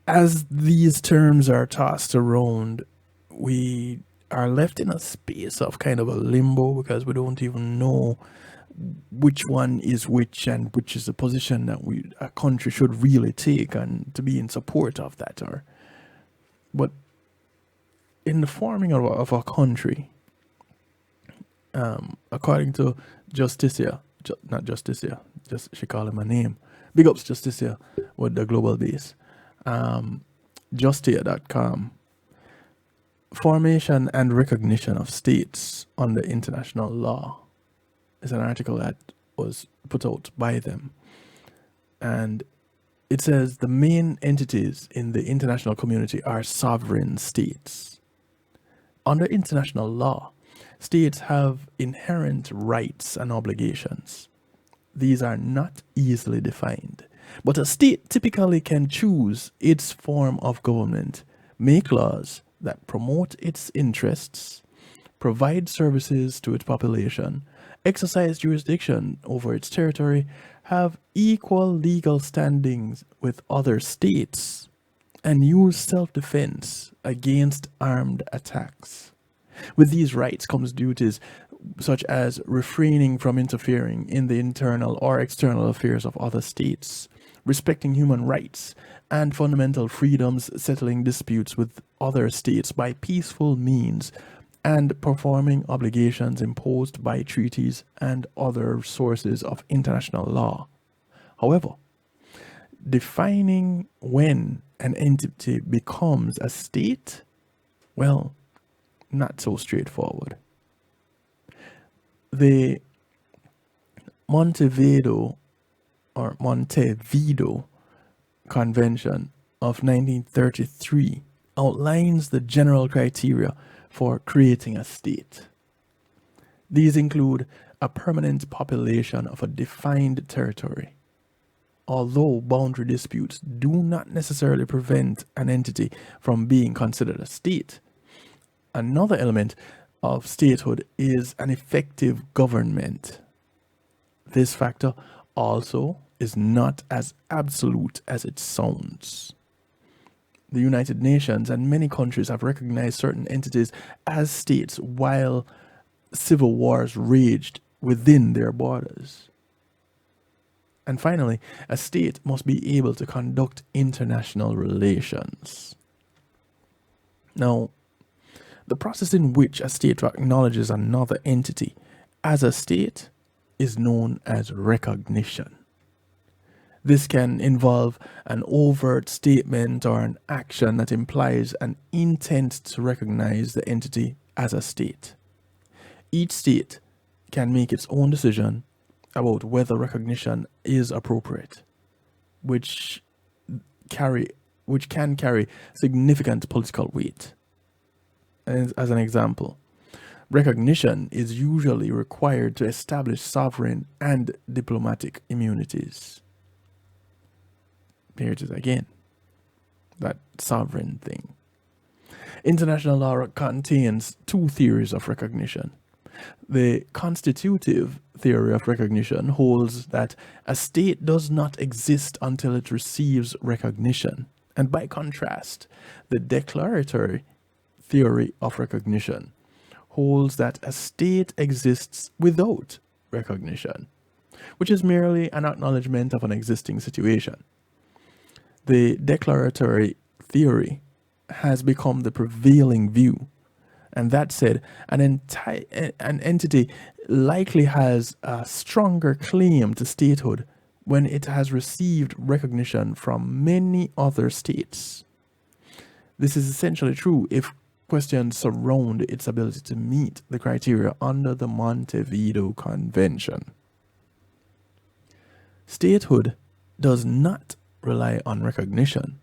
as these terms are tossed around, we are left in a space of kind of a limbo because we don't even know which one is which and which is the position that a country should really take and to be in support of that. But in the forming of a country, according to Justicia, not Justicia, just she call him a name. Big ups Justicia with the global base. Justia.com. Formation and recognition of states under international law is an article that was put out by them. And it says the main entities in the international community are sovereign states. Under international law, states have inherent rights and obligations. These are not easily defined, but a state typically can choose its form of government, make laws that promote its interests, provide services to its population, exercise jurisdiction over its territory, have equal legal standings with other states, and use self-defense against armed attacks. With these rights comes duties such as refraining from interfering in the internal or external affairs of other states, respecting human rights and fundamental freedoms, settling disputes with other states by peaceful means, and performing obligations imposed by treaties and other sources of international law. However, defining when an entity becomes a state, well, not so straightforward. The Montevideo Convention of 1933 outlines the general criteria for creating a state. These include a permanent population of a defined territory, although boundary disputes do not necessarily prevent an entity from being considered a state, another element of statehood is an effective government. This factor also is not as absolute as it sounds. The United Nations and many countries have recognized certain entities as states while civil wars raged within their borders. And finally, a state must be able to conduct international relations. Now, the process in which a state acknowledges another entity as a state is known as recognition. This can involve an overt statement or an action that implies an intent to recognize the entity as a state. Each state can make its own decision about whether recognition is appropriate, which can carry significant political weight. As an example, recognition is usually required to establish sovereign and diplomatic immunities. Here it is again, that sovereign thing. International law contains two theories of recognition. The constitutive theory of recognition holds that a state does not exist until it receives recognition. And by contrast, the declaratory theory of recognition holds that a state exists without recognition, which is merely an acknowledgement of an existing situation. The declaratory theory has become the prevailing view, and that said, an entity likely has a stronger claim to statehood when it has received recognition from many other states. This is essentially true if questions surround its ability to meet the criteria under the Montevideo Convention. Statehood does not rely on recognition,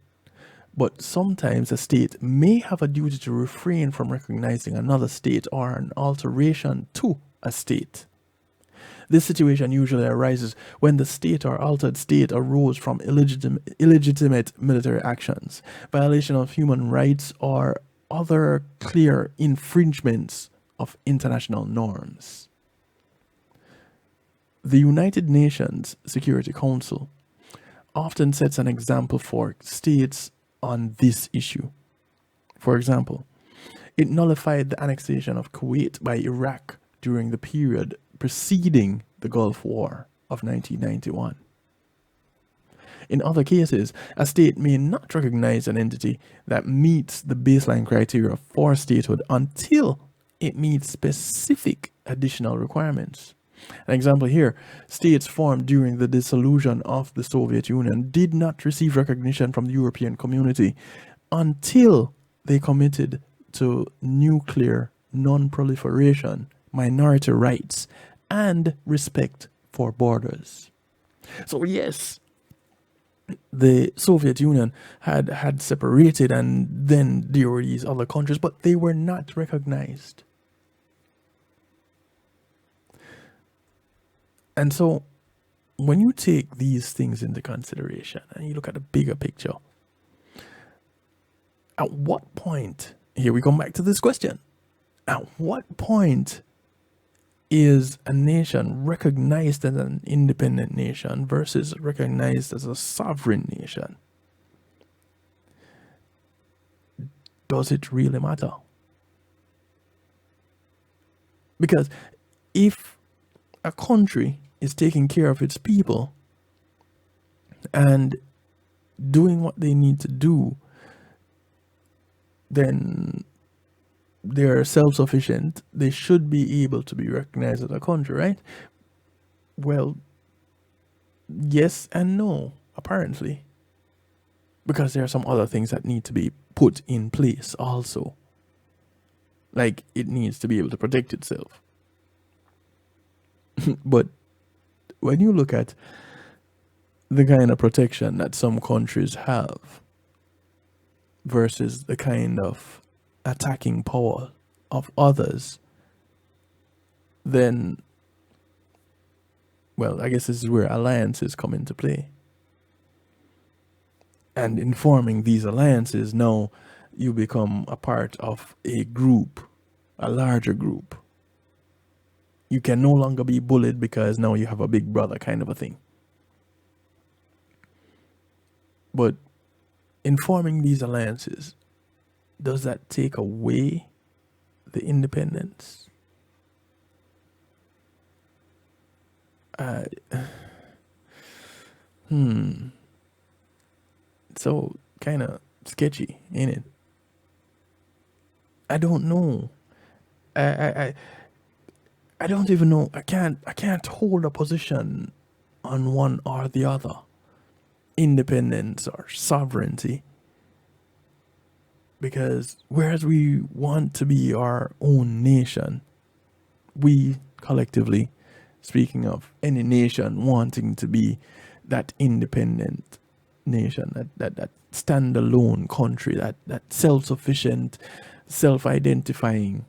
but sometimes a state may have a duty to refrain from recognizing another state or an alteration to a state. This situation usually arises when the state or altered state arose from illegitimate military actions, violation of human rights, or other clear infringements of international norms. The United Nations Security Council often sets an example for states on this issue. For example, it nullified the annexation of Kuwait by Iraq during the period preceding the Gulf War of 1991. In other cases, a state may not recognize an entity that meets the baseline criteria for statehood until it meets specific additional requirements. An example here, states formed during the dissolution of the Soviet Union did not receive recognition from the European community until they committed to nuclear non-proliferation, minority rights, and respect for borders. So yes, the Soviet Union had separated, and then there were these other countries, but they were not recognized. And so when you take these things into consideration and you look at the bigger picture, at what point, here we come back to this question, at what point is a nation recognized as an independent nation versus recognized as a sovereign nation? Does it really matter? Because if a country is taking care of its people and doing what they need to do, then they're self-sufficient, they should be able to be recognized as a country, right? Well, yes and no, apparently. Because there are some other things that need to be put in place also. Like, it needs to be able to protect itself. But when you look at the kind of protection that some countries have versus the kind of attacking power of others, then, well, I guess this is where alliances come into play. And in forming these alliances, now you become a part of a group, a larger group. You can no longer be bullied because now you have a big brother kind of a thing. But in forming these alliances, does that take away the independence? So kind of sketchy, ain't it? I don't know. I don't even know. I can't hold a position on one or the other. Independence or sovereignty. Because whereas we want to be our own nation, we collectively, speaking of any nation wanting to be that independent nation, that standalone country, that self-sufficient, self-identifying.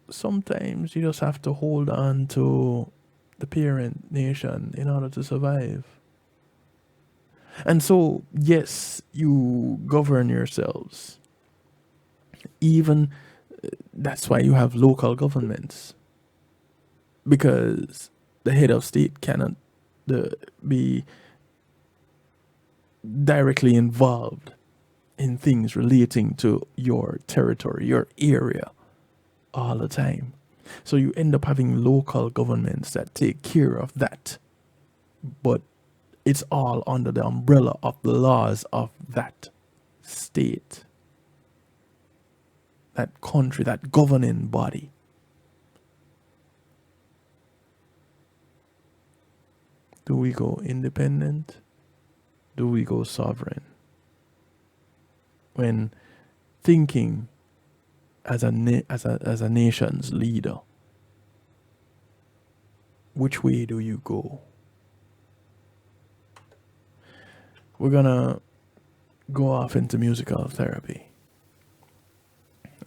Sometimes you just have to hold on to the parent nation in order to survive. And so, yes, you govern yourselves. Even that's why you have local governments. Because the head of state cannot be directly involved in things relating to your territory, your area, all the time. So you end up having local governments that take care of that. But it's all under the umbrella of the laws of that state, that country, that governing body. Do we go independent? Do we go sovereign? When thinking as a nation's leader, which way do you go? We're gonna go off into musical therapy.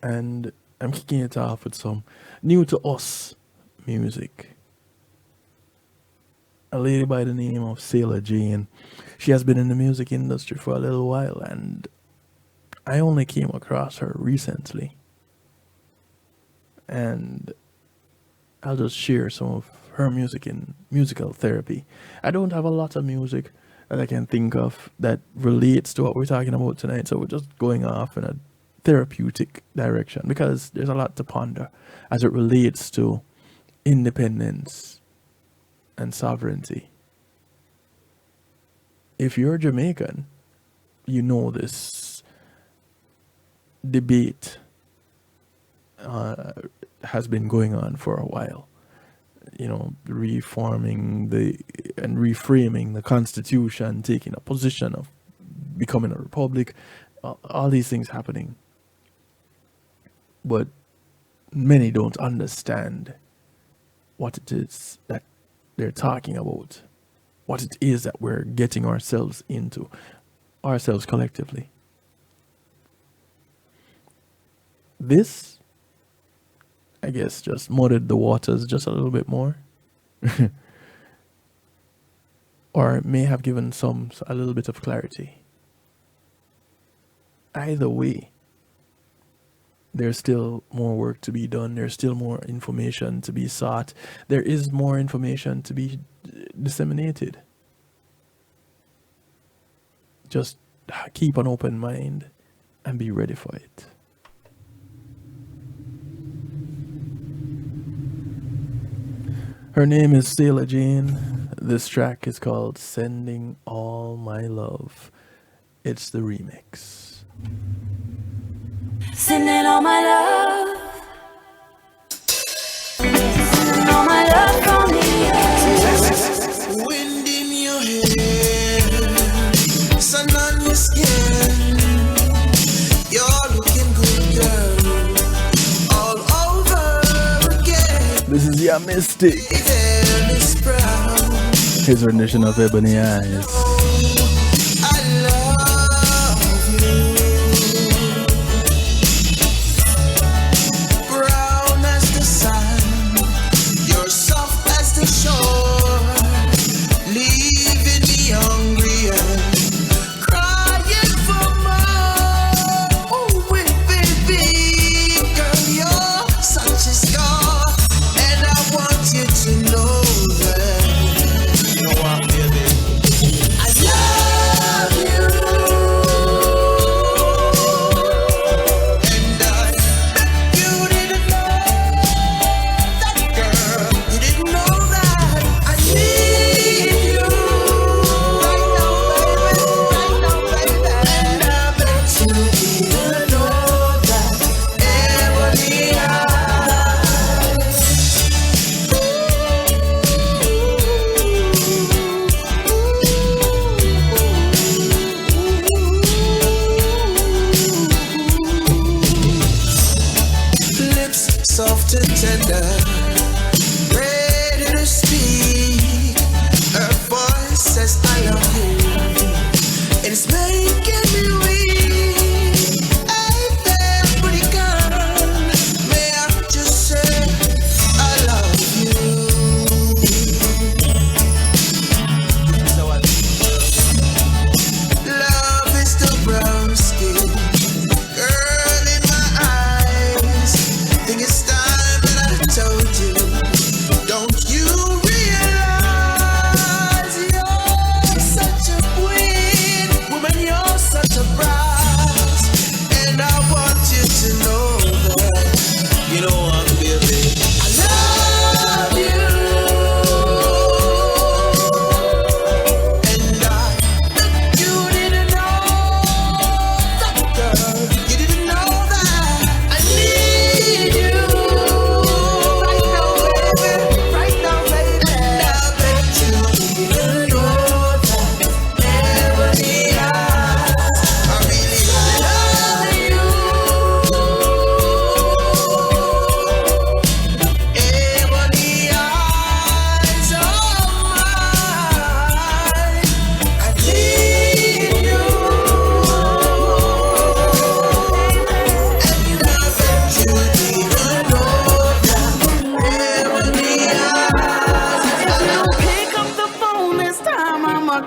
And I'm kicking it off with some new to us music. A lady by the name of Sailor Jane. She has been in the music industry for a little while, and I only came across her recently. And I'll just share some of her music in musical therapy. I don't have a lot of music that I can think of that relates to what we're talking about tonight, so we're just going off in a therapeutic direction because there's a lot to ponder as it relates to independence and sovereignty. If you're Jamaican, you know this debate has been going on for a while. You know, reforming and reframing the Constitution, taking a position of becoming a republic, all these things happening. But many don't understand what it is that they're talking about, what it is that we're getting ourselves into, ourselves collectively. This, I guess, just muddied the waters just a little bit more. Or it may have given a little bit of clarity. Either way, there's still more work to be done. There's still more information to be sought. There is more information to be disseminated. Just keep an open mind and be ready for it. Her name is Sailor Jane. This track is called Sending All My Love. It's the remix. Sending all my love. Sending all my love from the earth. Wind in your hair, sun on your skin. You're looking good, girl, all over again. This is your Mystic. His rendition of Ebony Eyes. Leaving me hungry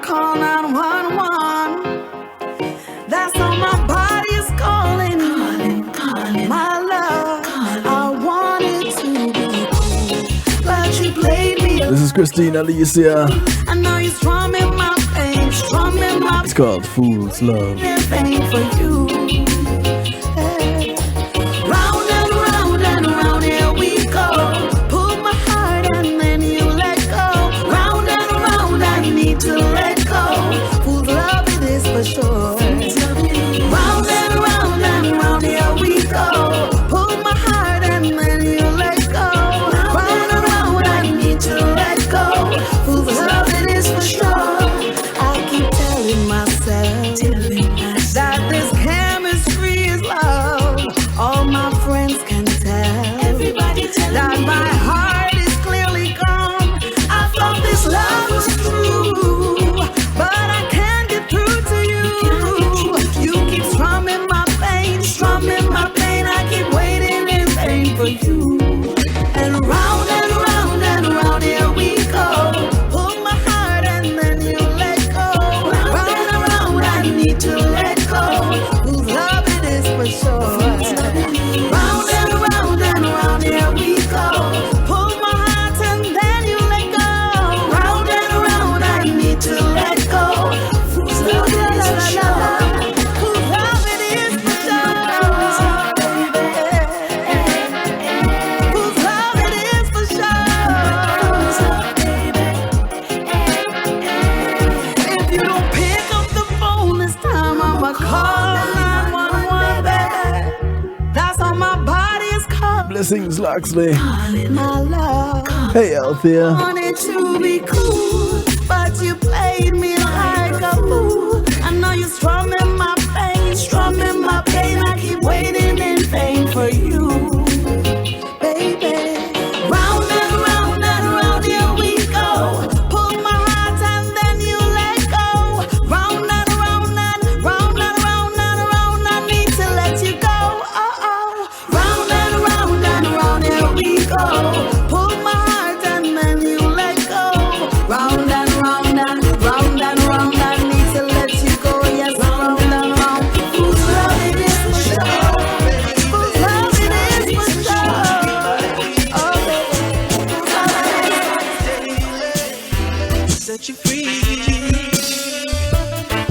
call 911. That's all my body is calling. My love, I wanted to be cool, but you played me. This is Christine Alicia. I know you're strumming my pain, strumming my. It's called Fool's Love. Pain for you. Hey. Round and round, here we go. Pull my heart and then you let go. Round and round, I need to let go. Fool's love it is for sure. Round and round, here we go. Pull my heart and then you let go. Round and round, I need to let go. Fool's love it is for sure. I keep telling myself that this chemistry is love. All my friends can tell. Everybody tell that my heart is clearly gone. I thought this love was true, but I can't get through to you. You keep strumming my pain, strumming my pain. I keep waiting in vain for you. And round here we go. Pull my heart and then you let go. Round and round, I need to let go. Whose love it is for sure. Round and round, here we go. Pull my heart and then you let go. Round and round, I need to let go. Whose love it is for sure. Whose love it is for sure. Whose love it is for sure. If you don't pick up the phone this time, I'ma call 911 back. That's all my body is calling. Blessings, Loxley. My love. Hey, Althea. Wanted to be cool, but you played me like a fool. I know you're strumming my pain, strumming my pain. I keep waiting in vain for you, baby. Round and round, here we go. Pull my heart and then you let go. Round and round, I need to let you go. Round and round, here we go. Pull my heart and then you let go. Round and round, I need to let you go. Yes, round and round. Whose love it is for sure. Whose love it is for sure. Oh, Set you free.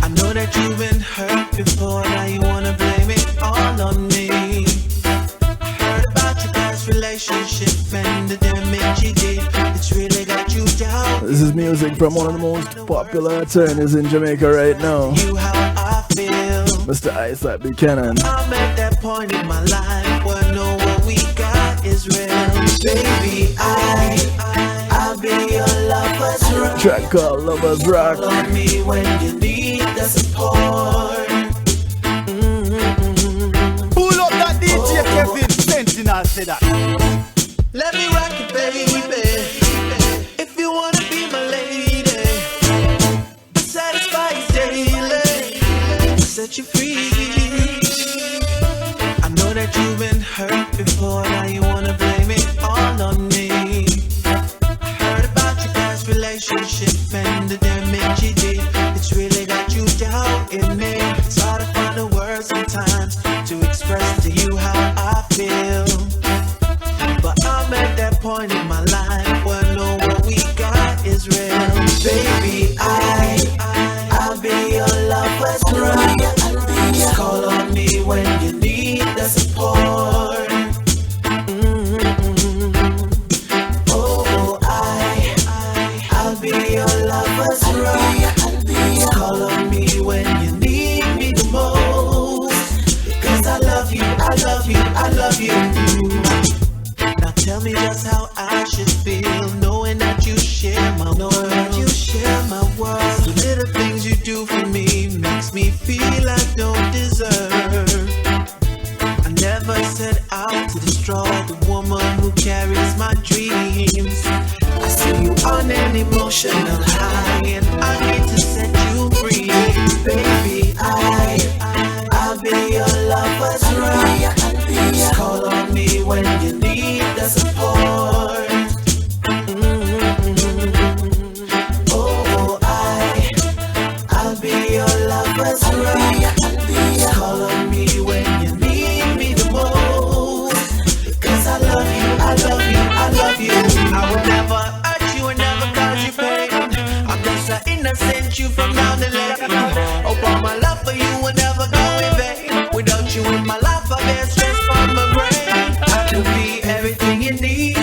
I know that you've been hurt before. Now you wanna blame it all on me. I heard about your past relationship and the damage you did. It's really got you down. This is music from one of the most popular attorneys in Jamaica right now, You how I feel. Mr. Isaac Buchanan. I'm at that point in my life where I know what we got is real. Baby, I'll be your lover's rock. Track called Lovers Rock. Love me when you need the support. Pull up that DJ Kevin Sentinel, say that. Let me rock it, baby. If you wanna be my lady, satisfy you daily, set you free. I know that you've been hurt before. Now you wanna blame it all on me. I heard about your past relationship and the damage you did. It's really got you down in me. It's hard to find the words sometimes to express to you how I feel. But I'm at that point in my life where I know what we got is real. Baby, I'll be your lover's rock. Just call on me when you need the support. Oh, I'll be your lover's rock. Just call on me when you need me the most. Because I love you, I love you, I love you. Now tell me just how I should feel, knowing that you share my world. The little things you do for me makes me feel I don't deserve. I never set out to destroy the woman who carries my dreams. I see you on an emotional high, and I need to set you free. Baby, I'll be your lover's rock. Just call on me when you need the support. Oh, I sent you from down the lane. Oh, my love for you will never go in vain. Without you in my life, I bear stress from my brain. I could be everything you need,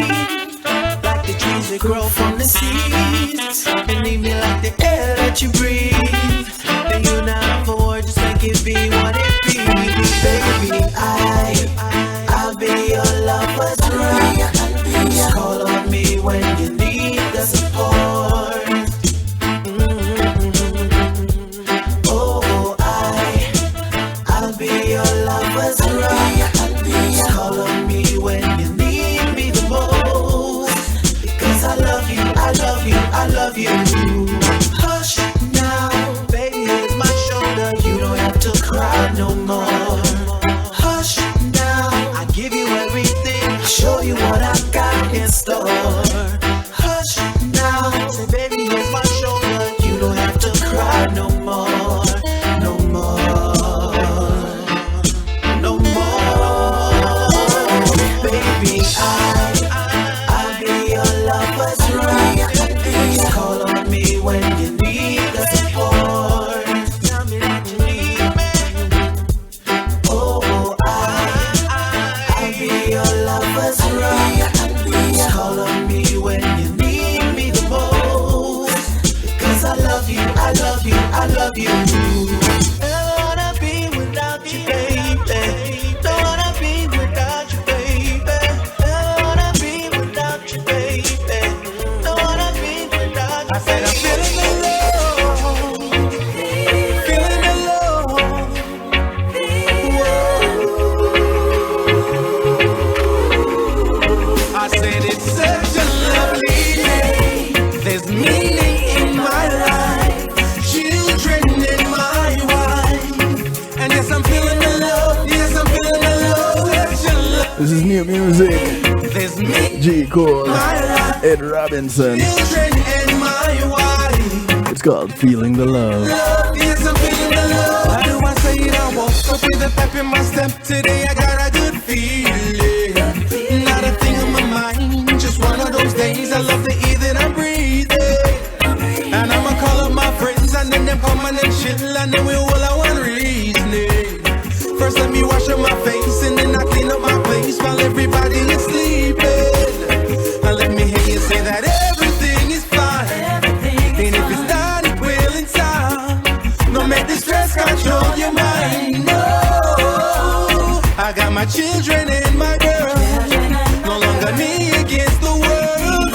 like the trees that grow from the seas, and leave me like the air that you breathe. Then you not for word, just make it be what it be. Baby, I'll be your lover's right. Just call on me when you need the support. Oh, I'll be your lover's right. Just call on me when you need me the most. Because I love you, I love you, I love you. Hush now, baby, here's my shoulder. You don't have to cry no more. Hush now, I give you everything, show you what I got in store. Hush now, say baby, here's my shoulder. You don't have to cry no more, no more, no more. Baby, I'll be your lover's right. Just call on me when you need the support. Tell me that you need me. Oh, I'll be your lover's right. Just call on me when you need me the most. Because I love you, I love you, I love you. Don't wanna be without you, baby. Don't wanna be without you, baby. Don't wanna be without you, baby. Don't wanna be without you. I said I'm feeling alone, feeling alone. I said it's such a lovely day. There's meaning in my life, children in my wife. And yes, I'm feeling the love. Yes, I'm feeling the love. Such a love. This is new music. There's meaning G. Cole, in my life, Ed Robinson. children in my wife. It's called Feeling the Love. Love, yes, I'm feeling the love. Why do I say it? I woke up with a pep in my step. Today I got a good feeling. Not a thing on my mind. Just one of those days. I love the air that I'm breathing. And I'ma call up my friends and then them come and then chill and then we all have one reasoning. First let me wash up my face and then I clean up my place while everybody is sleeping. And let me hear you say that everything is fine. And if it's not, it will in time. Don't make the stress control your mind. No, I got my children and my girl. No longer me against the world.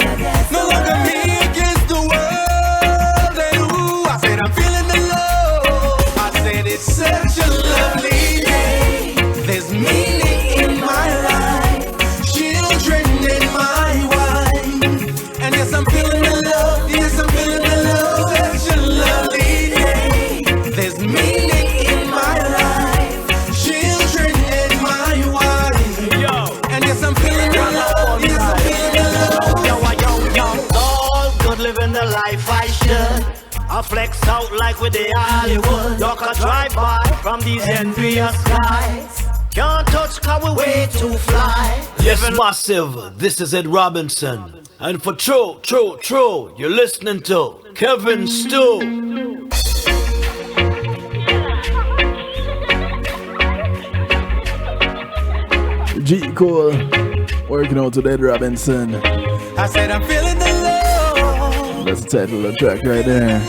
No longer me against the world. And ooh, I said I'm feeling the love. I said it's such a lovely day. There's meaning in my life, children in my wife. And yes, I'm feeling the love. Yes, I'm feeling the love. Such a lovely day. There's meaning in my life, children in my wife. Yo. And yes, I'm feeling the love. Yes, I'm feeling the love. Yo, all good living the life I should. I flex out like with the Hollywood. Duck a drive by from these envious guys. Can't touch cause we way too fly. Yes, massive. This is Ed Robinson. And for true, you're listening to Kevin Stew. G. Cole, working out with Ed Robinson. I said I'm feeling the love. That's the title of the track right there.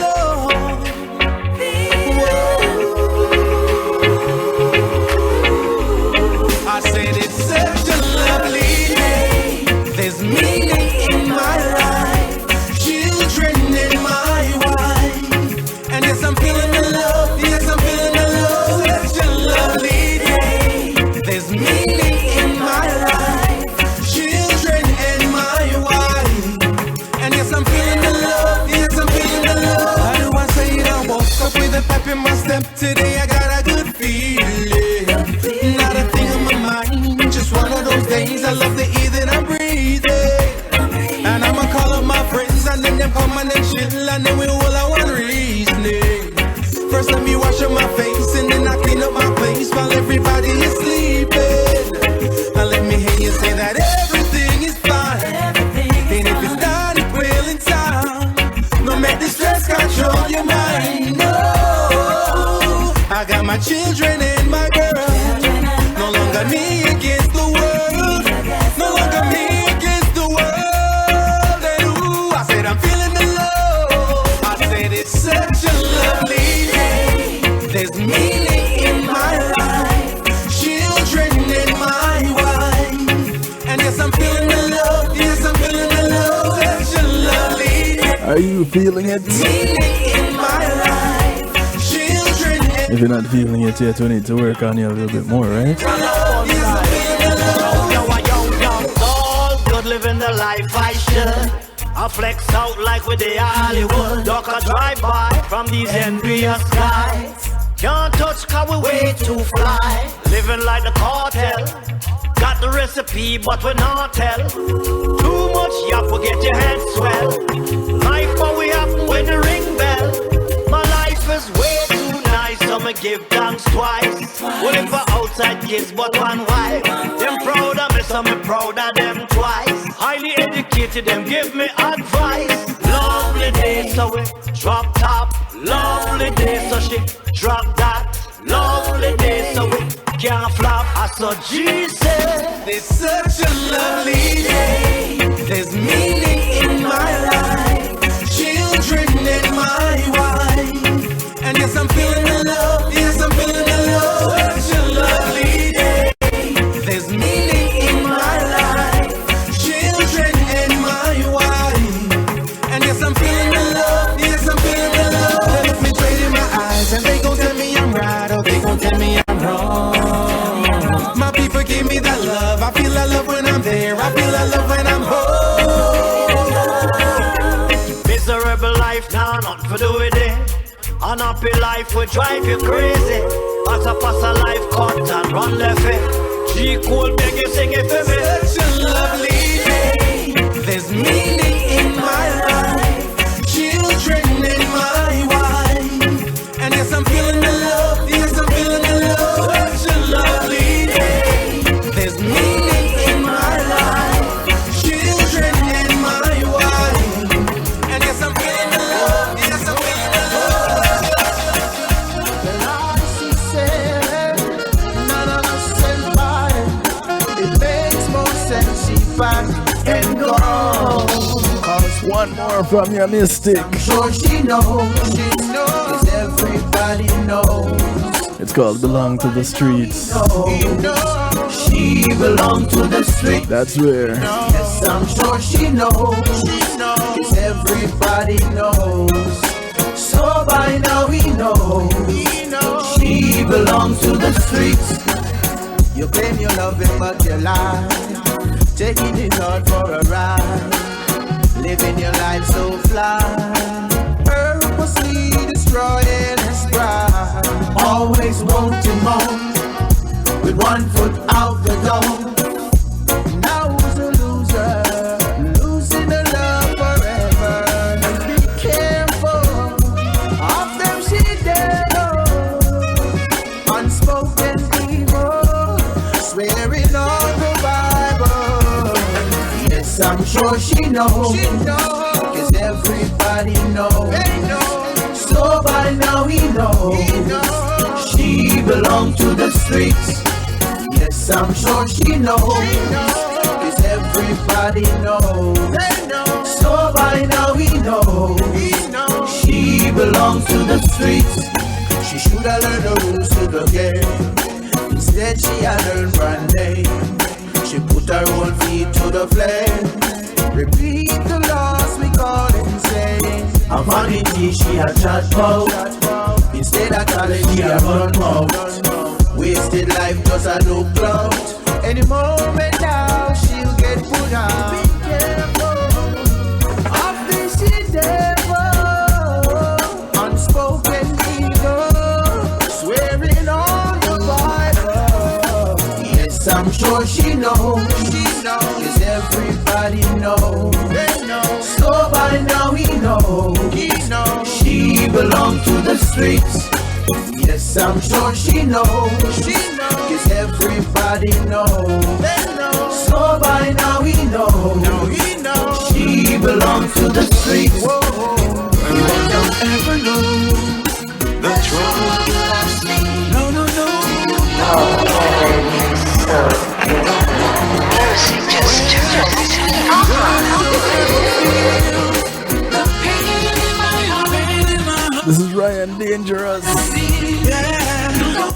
I said it's such a lovely day. There's meaning in my life, children in my wife. And yes, I'm feeling the love. Yes, I'm feeling the love. Such a lovely day. There's meaning in my life, children in my wife. And yes, I'm feeling the love. Yes, I'm feeling the love. How do I say it? I woke up with a pep in my step. Today I got a good feeling. Not a thing on my mind. Just one of those days. I love the air that I'm breathing. And I'ma call up my friends and then them come and then chill and then we all have one reasoning. First let me wash up my face and then I clean up my place while everybody is sleeping. And let me hear you say that everything is fine. And if it's not, it will in time. Don't make the stress control you. you're mine. No, I got my children and my girl. No longer me against the world. No longer me against the world. And ooh, I said I'm feeling the love. I said it's such a lovely day. There's meaning in my life. Children and my wife. And yes, I'm feeling the love. Yes, I'm feeling the love. Such a lovely day. Are you feeling it? Meaning in my life. Children and If you're not feeling it yet, we need to work on you a little bit more, right? All good living the life I should. I flex out like with the Hollywood. Duck a drive by from these envious skies. Can't touch cause we way too fly. Living like the cartel. Got the recipe but we not tell. Too much yap will get your head swell. Life what we happen when the ring bell. My life is way too nice, so me give thanks twice. Well if I outside kids but one wife. Them proud of me, so me proud of them twice. Highly educated, them give me advice. Lovely day, so we drop top. Lovely day, so she drop that. Lovely day, so we can't flop. I saw Jesus. It's such a lovely day. There's meaning in my life. Children and my wife. And yes, I'm feeling the love. Yes, I'm feeling the love. Such a lovely day. There's meaning in my life. Children and my wife. And yes, I'm feeling the love. Yes, I'm feeling the love. They look me straight in my eyes and they gon' tell me I'm right or they gon' tell me I'm wrong. My people give me that love. I feel that love when I'm there. I feel that love when I'm home. Miserable life now, not for do with it. Unhappy life will drive you crazy. Pass a life cut and run left it. G cool beg you sing it for me. Such a lovely day. There's meaning in my life. Children and my wife. And yes, I'm feeling the love. Yes, I'm feeling the love. Such a lovely day. There's meaning in my life. Children and my wife. And yes, I'm feeling the love. Yes, I'm feeling the love. The life she said, none of us sent by. It makes more sense she back and go. One more from your mystic. I'm sure she knows, cause everybody knows. It's called Belong to the Streets. She belongs to the streets. That's where. Yes, I'm sure she knows, cause everybody knows. So by now we know, she belongs to the streets. You claim you love him but you lie, taking it hard for a ride. Living your life so fly, purposely destroying his pride. Always wanting more, with one foot out the door. Now who's a loser, losing the love forever. Be careful of them she dead. Unspoken evil, swearing on the Bible. Yes, I'm sure she knows, cause everybody knows. So by now he knows, she belongs to the streets. Yes, I'm sure she knows, cause everybody knows. So by now he knows, she belongs to the streets. She should have learned the rules to the game. Instead she had learned brand name. She put her own feet to the flame. Repeat the laws we call insane. A vanity she a chat about. Instead of talent she a run out. Wasted life just a look clout. Any moment now she'll get put out. Be careful of this she devil. Unspoken evil, swearing on the Bible. Yes, I'm sure she knows, cause everybody knows. So by now he knows, she belongs to the streets. Yes, I'm sure she knows, cause everybody knows. So by now he knows, she belongs to the streets. don't ever know the trouble I've seen. No, no, no. Music just turns me on. The pain in my heart. This is Ryan Dangerous.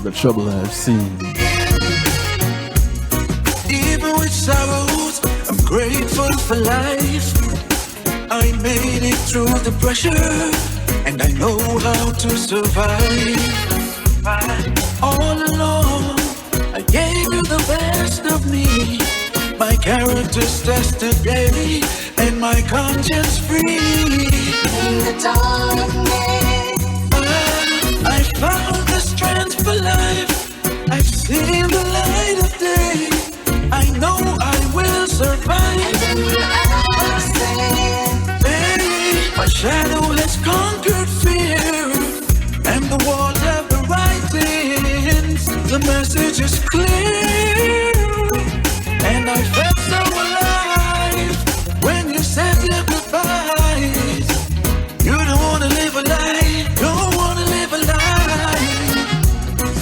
The trouble I've seen. Even with sorrows, I'm grateful for life. I made it through the pressure, and I know how to survive. All along, I gave you the best of me. My character's tested daily, and my conscience free. In the darkness, I found the strength for life. I've seen the light of day. I know I will survive. and in the absence, Hey, my shadow has conquered fear, and the walls have the writings. The message is clear, and I felt so alive when you said your goodbyes. You don't wanna live a lie, don't wanna live a lie.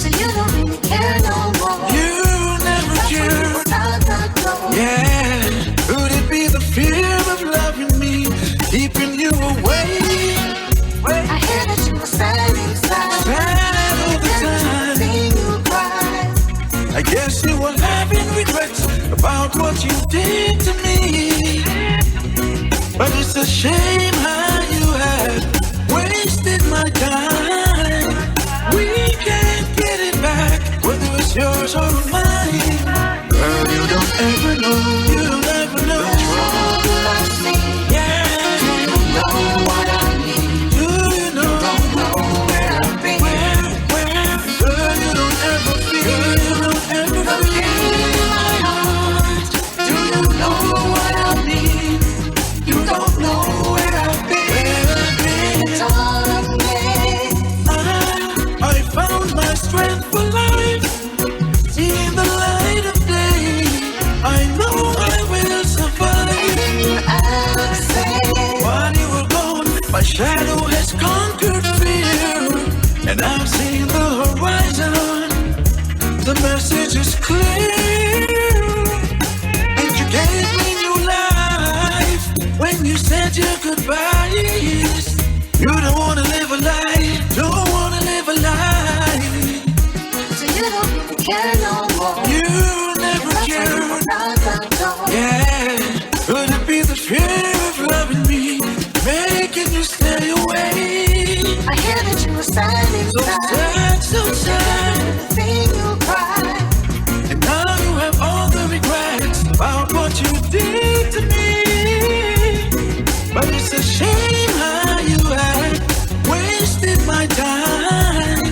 so you don't really care no more. You never cared. Without that door. Yeah, could it be the fear of loving me, keeping you away? I hear that you were sad inside. Sad all the time. Seeing you cry. I guess you were having regrets about what you did to me. But it's a shame how you have wasted my time. We can't get it back, whether it's yours or mine. Girl, you don't ever know, you don't ever know. Trouble I've seen. Yeah, Do you know what I need? do you know? Don't know where I've been. Girl, you don't ever feel, you don't ever The feel. pain in my heart. Do you know what I need? You don't know where I've been. Darkness, I found my strength for life. Seeing the light of day. I know I will survive. While you were gone, my shadow has conquered fear, and I've seen the horizon. The message is clear, and you gave me new life when you said your goodbyes. You don't wanna live a lie, don't wanna live a lie. so you don't really care no more. You never cared. Without that door. Yeah, could it be the fear of loving me, making you stay away? I hear that you were sad So inside. sad, so sad. Seeing you cry. And now you have all the regrets about what you did to me. But it's a shame how you have wasted my time.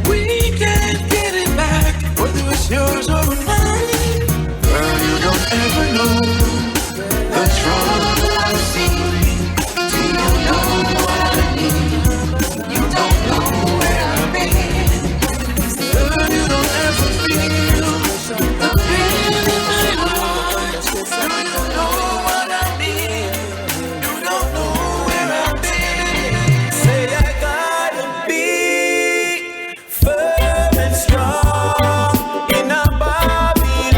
We can't get it back, whether it's yours or mine. Girl, you don't ever know the trouble I've seen. Do you know what I need? You don't know where I've been. Girl, you don't ever feel The pain in my heart. you don't know what I need. You don't know where I've been. Say I gotta be firm and strong in a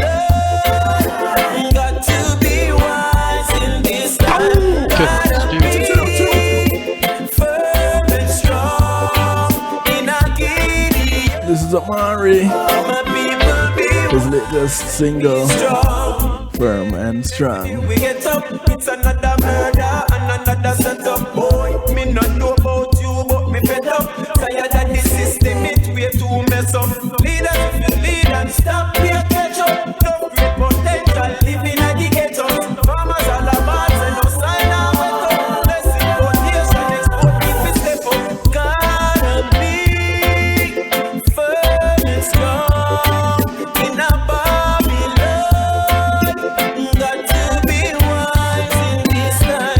Babylon. Got to be wise in this time. Gotta be firm and strong in a Gideon. This is Amari. My people be His latest single, strong. Firm and Strong. We get up, it's another murder and another setup. Boy, me not know about you, but me fed up. Tired of the system, it way too mess up. Leaders, if you lead and stop, be a catch up. No great potential living at the ghetto. Farmers all about, say no sign of wake up. Blessing for nation, export if we step up. Gotta be firm and strong in a Babylon. Got to be wise in this time.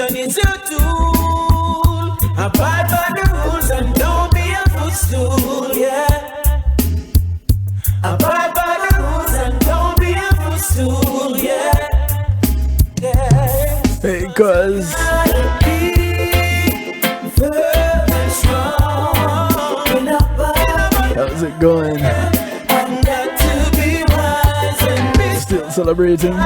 Motivation is your tool. Abide by the rules and don't be a footstool, yeah. Abide by the rules and don't be a footstool, yeah. Yeah. Hey, cuz. How's it going? Still celebrating.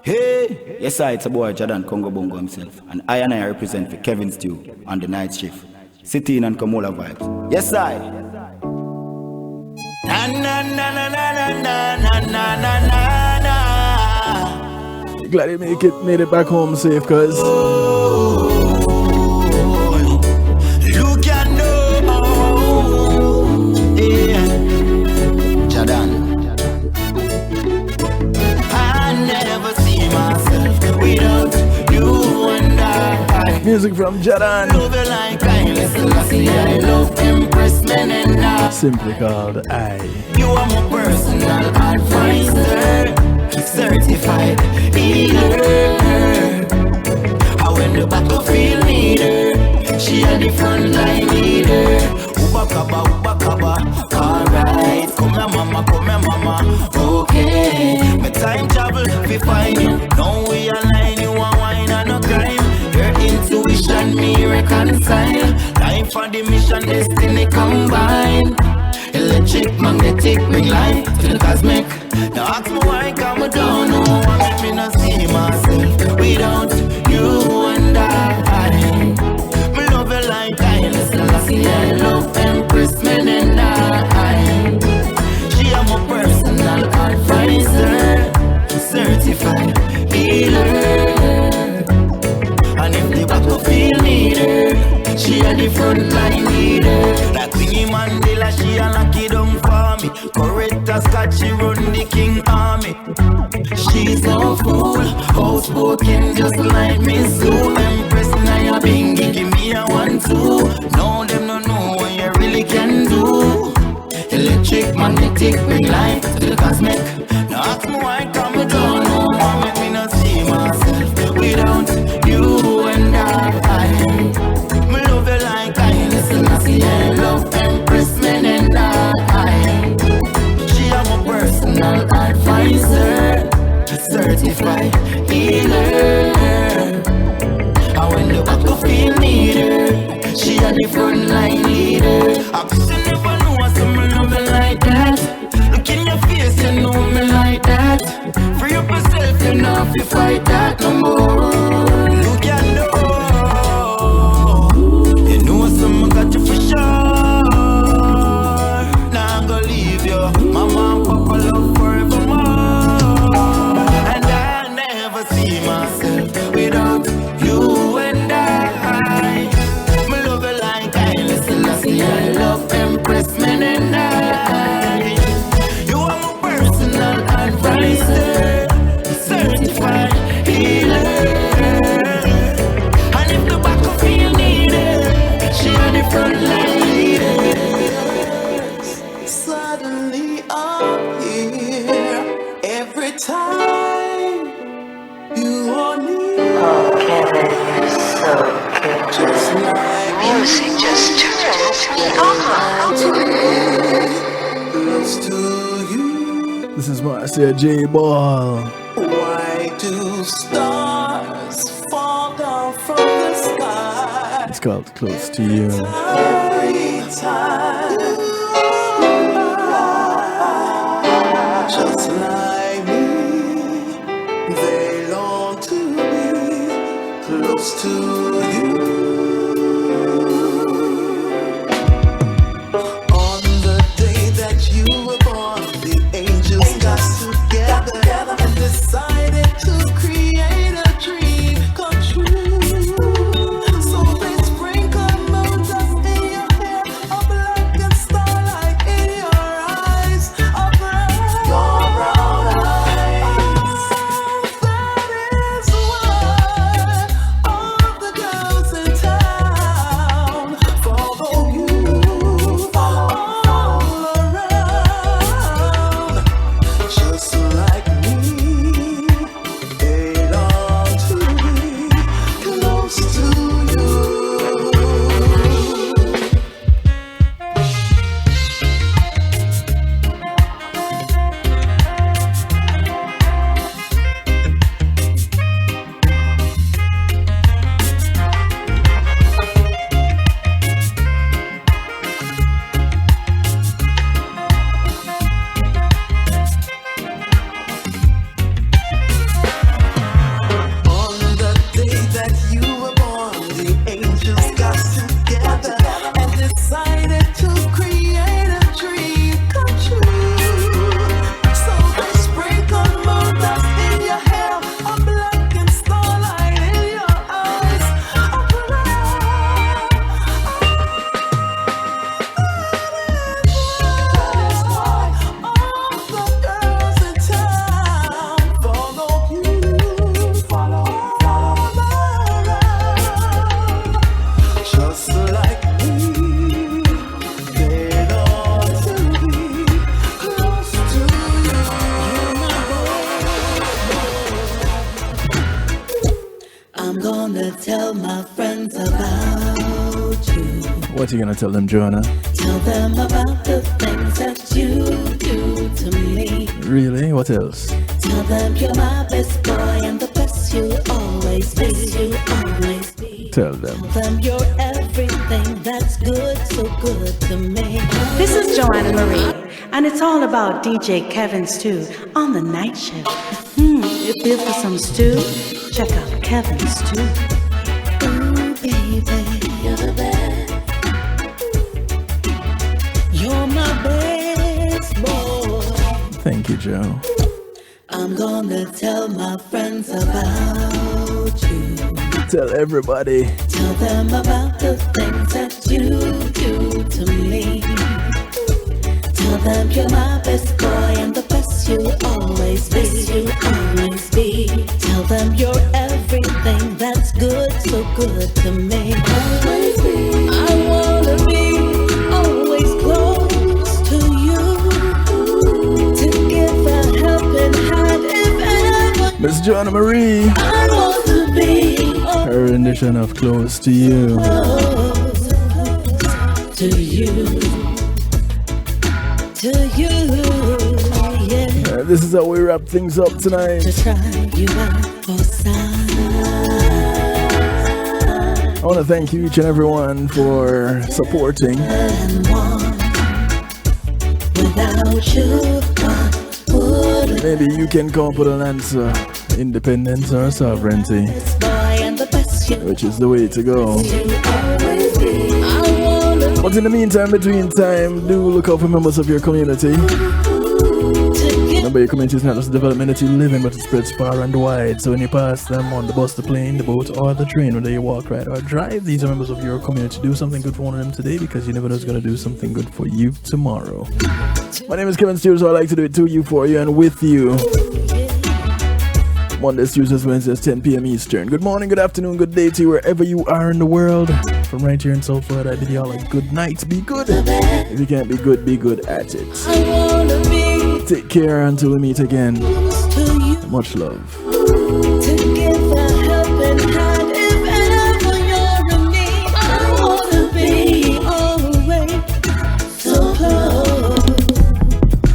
Hey, yes, sir, it's a boy Jordan Congo Bongo himself, and I represent for Kevin Stew on the night shift. City in and Kamola vibes. Yes, I. Na na na na na na na na na na. Glad you made it back home safe, cuz. You can know, yeah, Jordan. Without you and I. Music from Jordan. Simply called I. You are my personal advisor, certified healer. I went the battlefield leader. She a the front line leader. Ubakaba, ubakaba. Alright, come here mama, okay. My time travel, we find you. Now we align, you and wine and no crime. Your intuition, me reconcile. Life for the mission, destiny combine. Electric, magnetic, bring life to the cosmic. Now ask me why, come I don't know. Why make me not see myself without you and I. Me love you like I listen, I love Empress Men and I. She am my personal advisor, certified healer. And if the battlefield leader, she a the front line leader. Like Winnie Mandela, she a lucky down for me. Correct as Scott, she run the king army. She's no fool, outspoken just like me. So Empress Naya Bingy, give me a 1-2. No, them no know what you really can do. Electric, magnetic, bring life to the cosmic. Now ask me why come I don't know. Why make me not see myself without you and I. Me love you like I listen, I see I love Empress Men and I. She am my personal advisor, certified healer. And when the battlefield need her, she a the front line leader. I never know some love me like that. Look in your face, you know me like that. Free up yourself, you know if you fight that no more. Look at know, you know some got you for sure. Now I'm gonna leave you, mama and papa love forevermore. And I never see myself without you and I. Me love you like I listen, I see I love Empress Men and I. You are my personal advisor, certified healer. And if the battlefield needed, she on the front line leader. Suddenly I'm here every time you are near. Oh, Kevin, you're so good. Just like music just turns me on. Close to you. This is Marcia J. Ball. Why do stars fall down from the sky? It's called Close to You. Every time, just like me, they long to be close to you. On the day that you were born, the angels got together and What you gonna tell them, Joanna? Tell them about the things that you do to me. Really? What else? Tell them you're my best boy and the best you'll always be. Tell them. Tell them you're everything that's good, so good to me. This is Joanna Marie, and it's all about DJ Kevin Stew on the night shift. You feel for some stew? Check out Kevin Stew. Ooh, baby, you're the best. You're my best boy. Thank you, Joe. I'm gonna tell my friends about you. Tell everybody. Tell them about the things that you do to me. Tell them you're my best boy and the best you'll always be. Tell them you're everything that's good, so good to me. Always be. I wanna be always close to you. To give a helping hand if ever. Miss Joanna Marie. I want to be her rendition of Close to You. To you. To you, yeah. This is how we wrap things up tonight. To try you out for I want to thank you each and everyone for supporting. Without you, maybe you can come up with an answer. Independence or sovereignty, which is the way to go. But in the meantime, between time, do look out for members of your community. Remember, your community is not just a development that you live in, but it spreads far and wide. So when you pass them on the bus, the plane, the boat, or the train, whether you walk, ride, or drive, these are members of your community. Do something good for one of them today, because you never know who's going to do something good for you tomorrow. My name is Kevin Steele, so I like to do it to you, for you, and with you. Mondays, Tuesdays, Wednesdays, 10 p.m. Eastern. Good morning, good afternoon, good day to you wherever you are in the world. From right here in South Florida, I bid y'all a good night. Be good. If you can't be good at it. Take care until we meet again. Much love. To give a helping hand if ever you're in need. I wanna be always so close.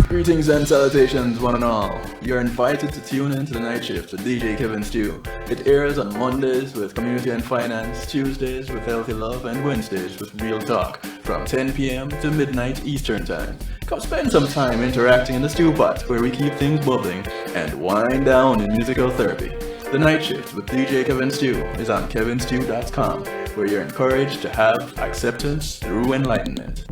Greetings and salutations, one and all. You're invited to tune in to the night shift with DJ Kevin Stew. It airs on Mondays with Community and Finance, Tuesdays with Healthy Love, and Wednesdays with Real Talk from 10 p.m. to midnight Eastern Time. Come spend some time interacting in the stew pot where we keep things bubbling and wind down in musical therapy. The night shift with DJ Kevin Stew is on kevinstew.com, where you're encouraged to have acceptance through enlightenment.